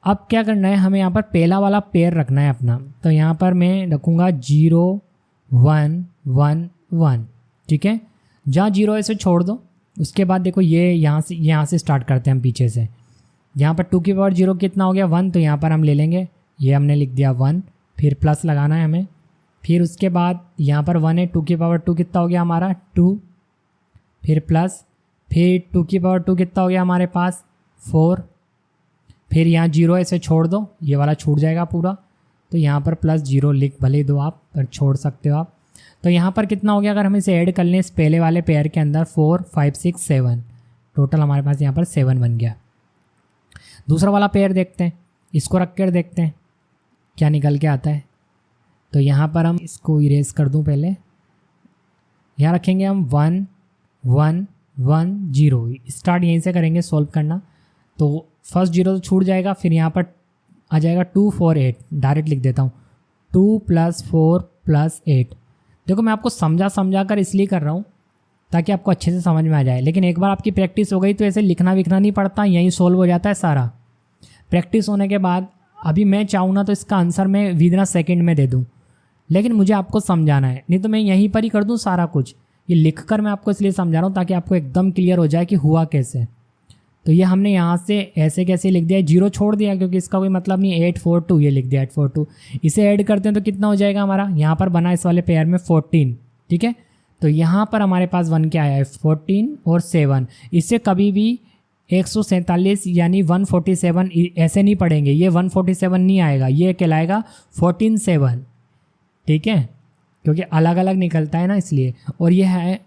अब क्या करना है, हमें यहाँ पर पहला वाला पेयर रखना है अपना, तो यहाँ पर मैं रखूँगा 0 1 1 1। ठीक है, जहाँ 0 ऐसे छोड़ दो, उसके बाद देखो ये यहाँ से स्टार्ट करते हैं हम पीछे से। यहाँ पर 2 की पावर 0 कितना हो गया 1, तो यहाँ पर हम ले लेंगे, ये हमने लिख दिया 1, फिर प्लस लगाना है हमें, फिर उसके बाद यहाँ पर 1 है, 2 की पावर 2 कितना हो गया हमारा 2, फिर प्लस, फिर 2 की पावर 2 कितना हो गया हमारे पास 4, फिर यहाँ 0 ऐसे छोड़ दो, ये वाला छूट जाएगा पूरा, तो यहाँ पर +0 लिख भले दो आप, पर छोड़ सकते हो आप। तो यहाँ पर कितना हो गया, अगर हम इसे ऐड कर लें इस पहले वाले पेयर के अंदर 4 5 6 7, टोटल हमारे पास यहाँ पर 7 बन गया। दूसरा वाला पेयर देखते हैं, इसको रख कर देखते हैं क्या निकल के आता है। तो यहाँ पर हम इसको इरेज कर दूँ, पहले यहाँ रखेंगे हम 1 1 1 0, स्टार्ट यहीं से करेंगे सॉल्व करना। तो फर्स्ट 0 तो छूट जाएगा, फिर यहाँ पर आ जाएगा 2 4 8, डायरेक्ट लिख देता हूँ 2 + 4 + 8। देखो मैं आपको समझा कर इसलिए कर रहा हूँ ताकि आपको अच्छे से समझ में आ जाए, लेकिन एक बार आपकी प्रैक्टिस हो गई तो ऐसे लिखना विखना नहीं पड़ता, यहीं सॉल्व हो जाता है सारा। प्रैक्टिस होने के बाद अभी मैं चाहूँ ना तो इसका आंसर मैं विदिन अ सेकेंड में दे दूँ, लेकिन मुझे आपको समझाना है, नहीं तो मैं यहीं पर ही कर दूँ सारा कुछ, ये लिखकर मैं आपको इसलिए समझा रहा हूँ ताकि आपको एकदम क्लियर हो जाए कि हुआ कैसे। तो ये हमने यहाँ से ऐसे कैसे लिख दिया, जीरो छोड़ दिया क्योंकि इसका कोई मतलब नहीं, 842 ये लिख दिया 842। इसे ऐड करते हैं तो कितना हो जाएगा हमारा, यहाँ पर बना इस वाले पेयर में 14, ठीक है। तो यहाँ पर हमारे पास 1 क्या आया है 14 और 7, इससे कभी भी 147 यानी 147 ऐसे नहीं पढ़ेंगे, ये 147 नहीं आएगा, ये कहलाएगा 14-7, ठीक है, क्योंकि अलग अलग निकलता है ना इसलिए। और ये है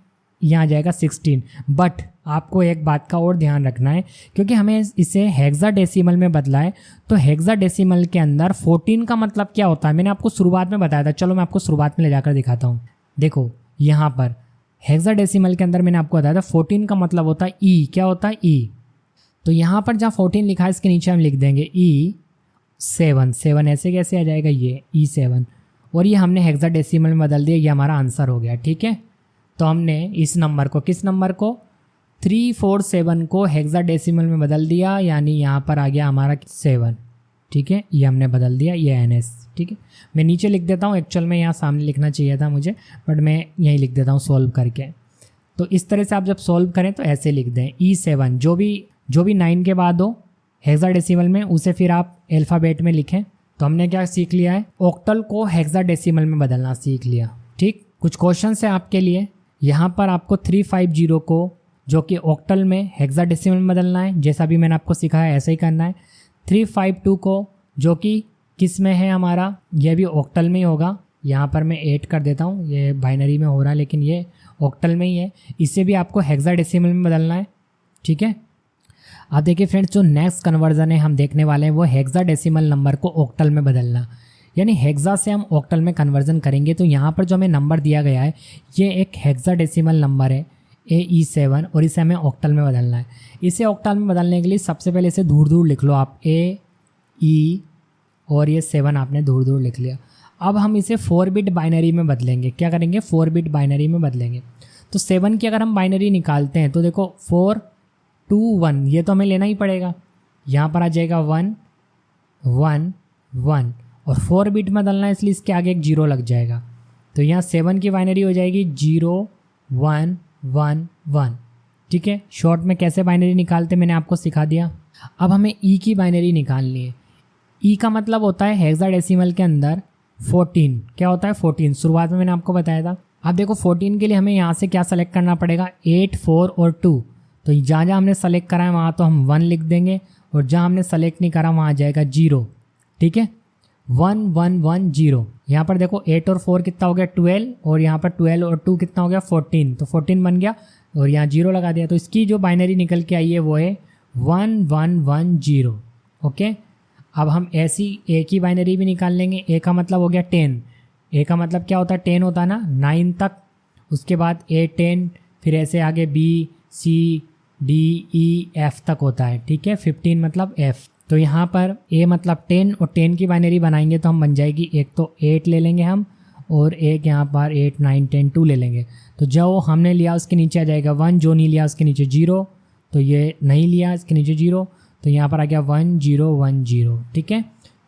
यहाँ जाएगा 16। बट आपको एक बात का और ध्यान रखना है, क्योंकि हमें इसे हेक्साडेसिमल में बदला है, तो हेक्साडेसिमल के अंदर 14 का मतलब क्या होता है मैंने आपको शुरुआत में बताया था। चलो मैं आपको शुरुआत में ले जाकर दिखाता हूँ। देखो यहाँ पर हेक्साडेसिमल के अंदर मैंने आपको बताया था 14 का मतलब होता है ई। क्या होता है ई। तो यहाँ पर जहाँ 14 लिखा है इसके नीचे हम लिख देंगे E7। 7 ऐसे कैसे आ जाएगा, ये E7, और ये हमने हेक्साडेसिमल में बदल दिया, ये हमारा आंसर हो गया, ठीक है। तो हमने इस नंबर को, किस नंबर को, 347 को हेक्साडेसिमल में बदल दिया, यानी यहाँ पर आ गया हमारा 7, ठीक है, ये हमने बदल दिया, ये NS, ठीक है। मैं नीचे लिख देता हूँ, एक्चुअल में यहाँ सामने लिखना चाहिए था मुझे, बट मैं यहीं लिख देता हूँ सॉल्व करके। तो इस तरह से आप जब सॉल्व करें तो ऐसे लिख दें E7, जो भी 9 के बाद हो हेक्साडेसिमल में उसे फिर आप अल्फ़ाबेट में लिखें। तो हमने क्या सीख लिया है, ऑक्टल को हेक्साडेसिमल में बदलना सीख लिया, ठीक। कुछ क्वेश्चन है आपके लिए, यहाँ पर आपको 350 को जो कि ऑक्टल में हेक्साडेसिमल में बदलना है, जैसा भी मैंने आपको सिखाया ऐसा ही करना है। 352 को जो कि किस में है हमारा, यह भी ऑक्टल में ही होगा, यहाँ पर मैं 8 कर देता हूँ, ये बाइनरी में हो रहा है लेकिन ये ऑक्टल में ही है, इसे भी आपको हेक्साडेसिमल में बदलना है, ठीक है। अब देखिए फ्रेंड्स, जो नेक्स्ट कन्वर्जन है हम देखने वाले हैं वो हेक्साडेसिमल नंबर को ऑक्टल में बदलना, यानी हेक्सा से हम ऑक्टल में कन्वर्जन करेंगे। तो यहाँ पर जो हमें नंबर दिया गया है ये एक हेक्साडेसिमल नंबर है AE7, और इसे हमें ऑक्टल में बदलना है। इसे ऑक्टल में बदलने के लिए सबसे पहले इसे दूर दूर लिख लो आप, AE और ये 7 आपने दूर दूर लिख लिया। अब हम इसे 4 बिट बाइनरी में बदलेंगे। क्या करेंगे, 4 बिट बाइनरी में बदलेंगे। तो 7 की अगर हम बाइनरी निकालते हैं तो देखो 4 2 1, ये तो हमें लेना ही पड़ेगा, यहाँ पर आ जाएगा 1 1 1, और 4 बिट में बदलना है इसलिए इसके आगे एक 0 लग जाएगा। तो यहाँ 7 की बाइनरी हो जाएगी 0 1 1 1, ठीक है। शॉर्ट में कैसे बाइनरी निकालते मैंने आपको सिखा दिया। अब हमें ई की बाइनरी निकालनी है। ई का मतलब होता है हेक्साडेसिमल के अंदर 14। क्या होता है 14, शुरुआत में मैंने आपको बताया था। अब देखो 14 के लिए हमें यहाँ से क्या सेलेक्ट करना पड़ेगा, 8 4 और 2। तो जहाँ जहाँ हमने सेलेक्ट करा है वहाँ तो हम 1 लिख देंगे, और जहाँ हमने सेलेक्ट नहीं करा वहाँ आ जाएगा 0, ठीक है। 1 1 1 0। यहाँ पर देखो 8 और 4 कितना हो गया 12, और यहाँ पर 12 और 2 कितना हो गया 14, तो 14 बन गया, और यहाँ 0 लगा दिया। तो इसकी जो बाइनरी निकल के आई है वो है 1 1 1 0, ओके। अब हम ऐसी ए की बाइनरी भी निकाल लेंगे। ए का मतलब हो गया 10। ए का मतलब क्या होता है, 10 होता है ना 9 तक, उसके बाद A 10, फिर ऐसे आगे B C D E F तक होता है, ठीक है। 15 मतलब F। तो यहाँ पर A मतलब 10, और 10 की बाइनरी बनाएंगे तो हम बन जाएगी, एक तो 8 ले लेंगे हम, और एक यहाँ पर 8 9 10 2 ले लेंगे। तो जो हमने लिया उसके नीचे आ जाएगा 1, जो नहीं लिया उसके नीचे 0, तो ये नहीं लिया इसके नीचे 0, तो यहाँ पर आ गया 1 0 1 0, ठीक है।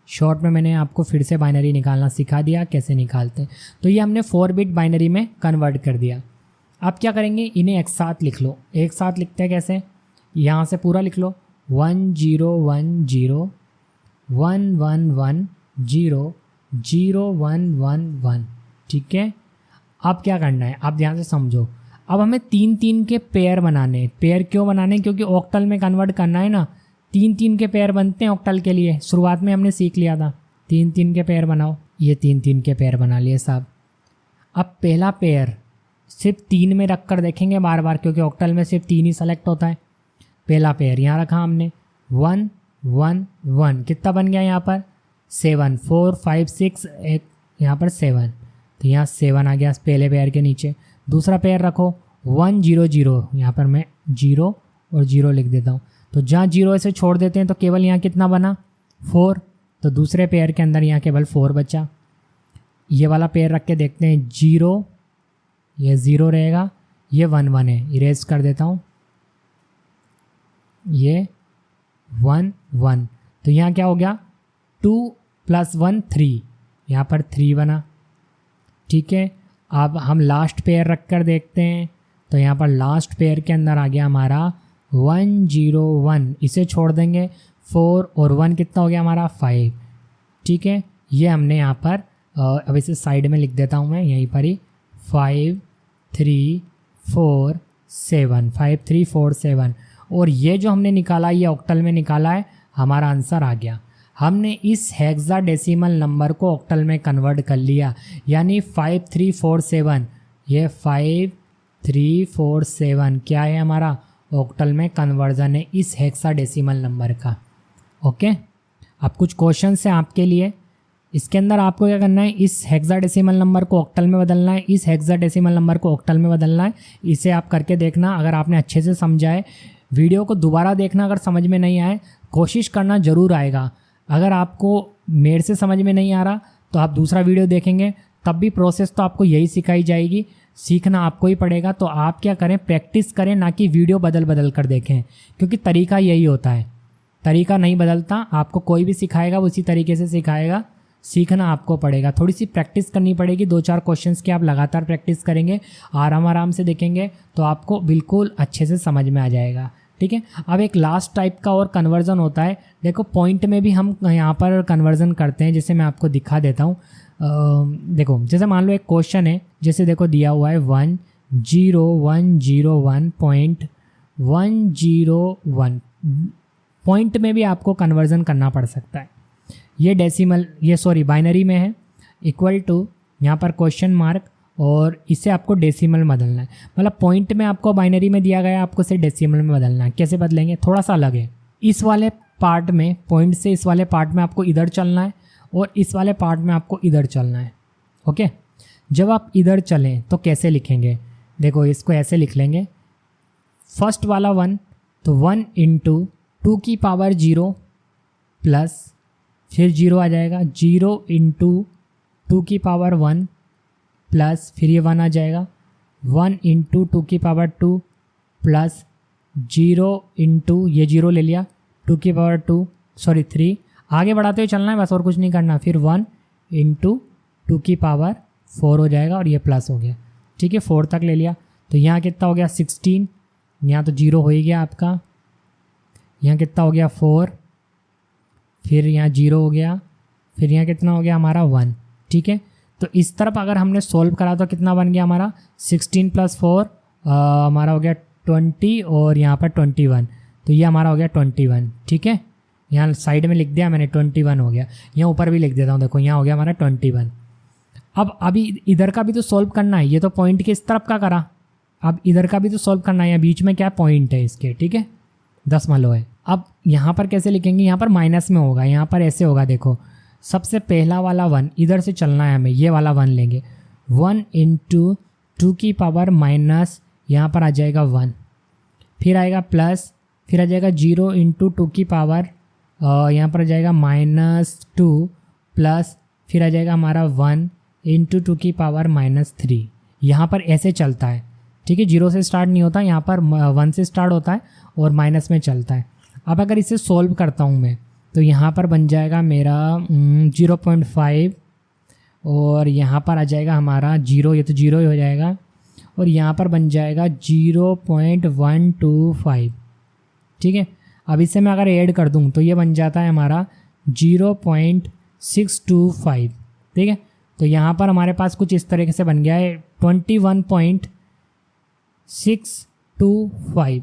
शॉर्ट में मैंने आपको फिर से बाइनरी निकालना सिखा दिया कैसे निकालते हैं। तो ये हमने 4 बिट बाइनरी में कन्वर्ट कर दिया। अब क्या करेंगे, इन्हें एक साथ लिख लो। एक साथ लिखते हैं कैसे, यहाँ से पूरा लिख लो, 1 0 1 0 1 1 1 0 0 1 1 1, ठीक है। अब क्या करना है, आप ध्यान से समझो। अब हमें 3 3 के पेयर बनाने। पेयर क्यों बनाने, क्योंकि ऑक्टल में कन्वर्ट करना है ना, 3 3 के पेयर बनते हैं ऑक्टल के लिए, शुरुआत में हमने सीख लिया था। 3 3 के पेयर बनाओ, ये 3 3 के पेयर बना लिए साहब। अब पहला पेयर सिर्फ 3 में रख कर देखेंगे बार बार, क्योंकि ऑक्टल में सिर्फ 3 ही सेलेक्ट होता है। पहला पेयर यहाँ रखा हमने 1 1 1, कितना बन गया यहाँ पर 7 4 5 6, एक यहाँ पर 7, तो यहाँ 7 आ गया पहले पेयर के नीचे। दूसरा पेयर रखो 1 0 0, यहाँ पर मैं 0 और 0 लिख देता हूँ। तो जहाँ 0 ऐसे छोड़ देते हैं तो केवल यहाँ कितना बना 4, तो दूसरे पेयर के अंदर यहाँ केवल 4 बचा। ये वाला पेयर रख के देखते हैं, 0 ये 0 रहेगा, ये 1 1 है, इरेज कर देता हूँ, ये 1 1, तो यहाँ क्या हो गया 2 + 1 3, यहाँ पर 3 बना, ठीक है। अब हम लास्ट पेयर रख कर देखते हैं, तो यहाँ पर लास्ट पेयर के अंदर आ गया हमारा 101, इसे छोड़ देंगे 4 और 1 कितना हो गया हमारा 5। ठीक है, ये हमने यहाँ पर अब इसे साइड में लिख देता हूँ मैं यहीं पर ही 5 3 4 7 5 3 4 7। और ये जो हमने निकाला ये ऑक्टल में निकाला है, हमारा आंसर आ गया। हमने इस हेक्साडेसिमल नंबर को ऑक्टल में कन्वर्ट कर लिया, यानी 5347, ये 5347 क्या है हमारा ऑक्टल में कन्वर्जन है इस हेक्साडेसिमल नंबर का। ओके, अब कुछ क्वेश्चन है आपके लिए। इसके अंदर आपको क्या करना है, इस हेक्साडेसिमल नंबर को ऑक्टल में बदलना है, इस हेक्साडेसिमल नंबर को ऑक्टल में बदलना है। इसे आप करके देखना, अगर आपने अच्छे से समझा है। वीडियो को दोबारा देखना, अगर समझ में नहीं आए कोशिश करना ज़रूर आएगा। अगर आपको मेरे से समझ में नहीं आ रहा तो आप दूसरा वीडियो देखेंगे, तब भी प्रोसेस तो आपको यही सिखाई जाएगी, सीखना आपको ही पड़ेगा। तो आप क्या करें, प्रैक्टिस करें, ना कि वीडियो बदल बदल कर देखें, क्योंकि तरीका यही होता है, तरीका नहीं बदलता। आपको कोई भी सिखाएगा उसी तरीके से सिखाएगा, सीखना आपको पड़ेगा। थोड़ी सी प्रैक्टिस करनी पड़ेगी, 2-4 क्वेश्चंस की आप लगातार प्रैक्टिस करेंगे, आराम आराम से देखेंगे तो आपको बिल्कुल अच्छे से समझ में आ जाएगा। ठीक है, अब एक लास्ट टाइप का और कन्वर्जन होता है। देखो पॉइंट में भी हम यहाँ पर कन्वर्जन करते हैं, जैसे मैं आपको दिखा देता हूँ। देखो जैसे मान लो एक क्वेश्चन है, जैसे देखो दिया हुआ है 10101.101 पॉइंट में भी आपको कन्वर्जन करना पड़ सकता है। ये डेसिमल, ये सॉरी बाइनरी में है, इक्वल टू यहाँ पर क्वेश्चन मार्क, और इसे आपको डेसिमल में बदलना है। मतलब पॉइंट में आपको बाइनरी में दिया गया है, आपको इसे डेसिमल में बदलना है। कैसे बदलेंगे, थोड़ा सा अलग है। इस वाले पार्ट में पॉइंट से इस वाले पार्ट में आपको इधर चलना है, और इस वाले पार्ट में आपको इधर चलना है। ओके, जब आप इधर चलें तो कैसे लिखेंगे, देखो इसको ऐसे लिख लेंगे, फर्स्ट वाला 1 तो 1 × 2 की पावर 0 प्लस फिर 0 आ जाएगा, 0 × 2 की पावर 1 प्लस फिर ये 1 आ जाएगा, 1 × 2 की पावर 2 प्लस 0 × ये 0 ले लिया 2 की पावर 2 सॉरी 3, आगे बढ़ाते हुए चलना है बस, और कुछ नहीं करना। फिर 1 × 2 की पावर 4 हो जाएगा, और ये प्लस हो गया। ठीक है, 4 तक ले लिया, तो यहाँ कितना हो गया 16, यहाँ तो 0 हो ही गया आपका, यहाँ कितना हो गया 4, फिर यहाँ 0 हो गया, फिर यहाँ कितना हो गया हमारा 1। ठीक है, तो इस तरफ अगर हमने सोल्व करा तो कितना बन गया हमारा 16 + 4 हमारा हो गया 20, और यहाँ पर 21, तो ये हमारा हो गया 21। ठीक है, यहाँ साइड में लिख दिया मैंने 21 हो गया, यहाँ ऊपर भी लिख देता हूँ, देखो यहाँ हो गया हमारा 21। अब अभी इधर का भी तो सोल्व करना है, ये तो पॉइंट के इस तरफ का करा, अब इधर का भी तो सोल्व करना है, बीच में क्या पॉइंट है इसके। ठीक है, 10 लो है। अब यहाँ पर कैसे लिखेंगे, यहाँ पर माइनस में होगा, यहाँ पर ऐसे होगा, देखो सबसे पहला वाला 1 इधर से चलना है हमें, ये वाला 1 लेंगे, 1 × 2 की पावर माइनस, यहाँ पर आ जाएगा 1, फिर आएगा प्लस, फिर आ जाएगा 0 × 2 की पावर यहाँ पर आ जाएगा -2 प्लस, फिर आ जाएगा हमारा 1 × 2 की पावर -3। यहाँ पर ऐसे चलता है। ठीक है, 0 से स्टार्ट नहीं होता, यहाँ पर 1 से स्टार्ट होता है और माइनस में चलता है। अब अगर इसे सोल्व करता हूँ मैं, तो यहाँ पर बन जाएगा मेरा 0.5, और यहाँ पर आ जाएगा हमारा 0, ये तो 0 ही हो जाएगा, और यहाँ पर बन जाएगा 0.125। ठीक है, अब इसे मैं अगर ऐड कर दूँ तो ये बन जाता है हमारा 0.625। ठीक है, तो यहाँ पर हमारे पास कुछ इस तरीके से बन गया है 21.625।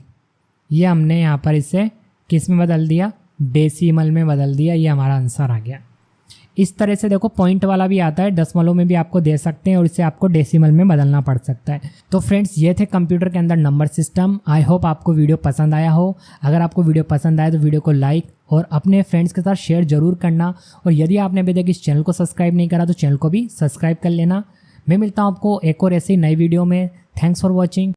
ये हमने यहाँ पर इसे किस में बदल दिया, डेसिमल में बदल दिया, ये हमारा आंसर आ गया। इस तरह से देखो पॉइंट वाला भी आता है, दशमलव में भी आपको दे सकते हैं, और इसे आपको डेसिमल में बदलना पड़ सकता है। तो फ्रेंड्स ये थे कंप्यूटर के अंदर नंबर सिस्टम। आई होप आपको वीडियो पसंद आया हो। अगर आपको वीडियो पसंद आया तो वीडियो को लाइक और अपने फ्रेंड्स के साथ शेयर जरूर करना, और यदि आपने अभी तक इस चैनल को सब्सक्राइब नहीं करा तो चैनल को भी सब्सक्राइब कर लेना। मैं मिलता हूँ आपको एक और ऐसी नई वीडियो में। Thanks for watching.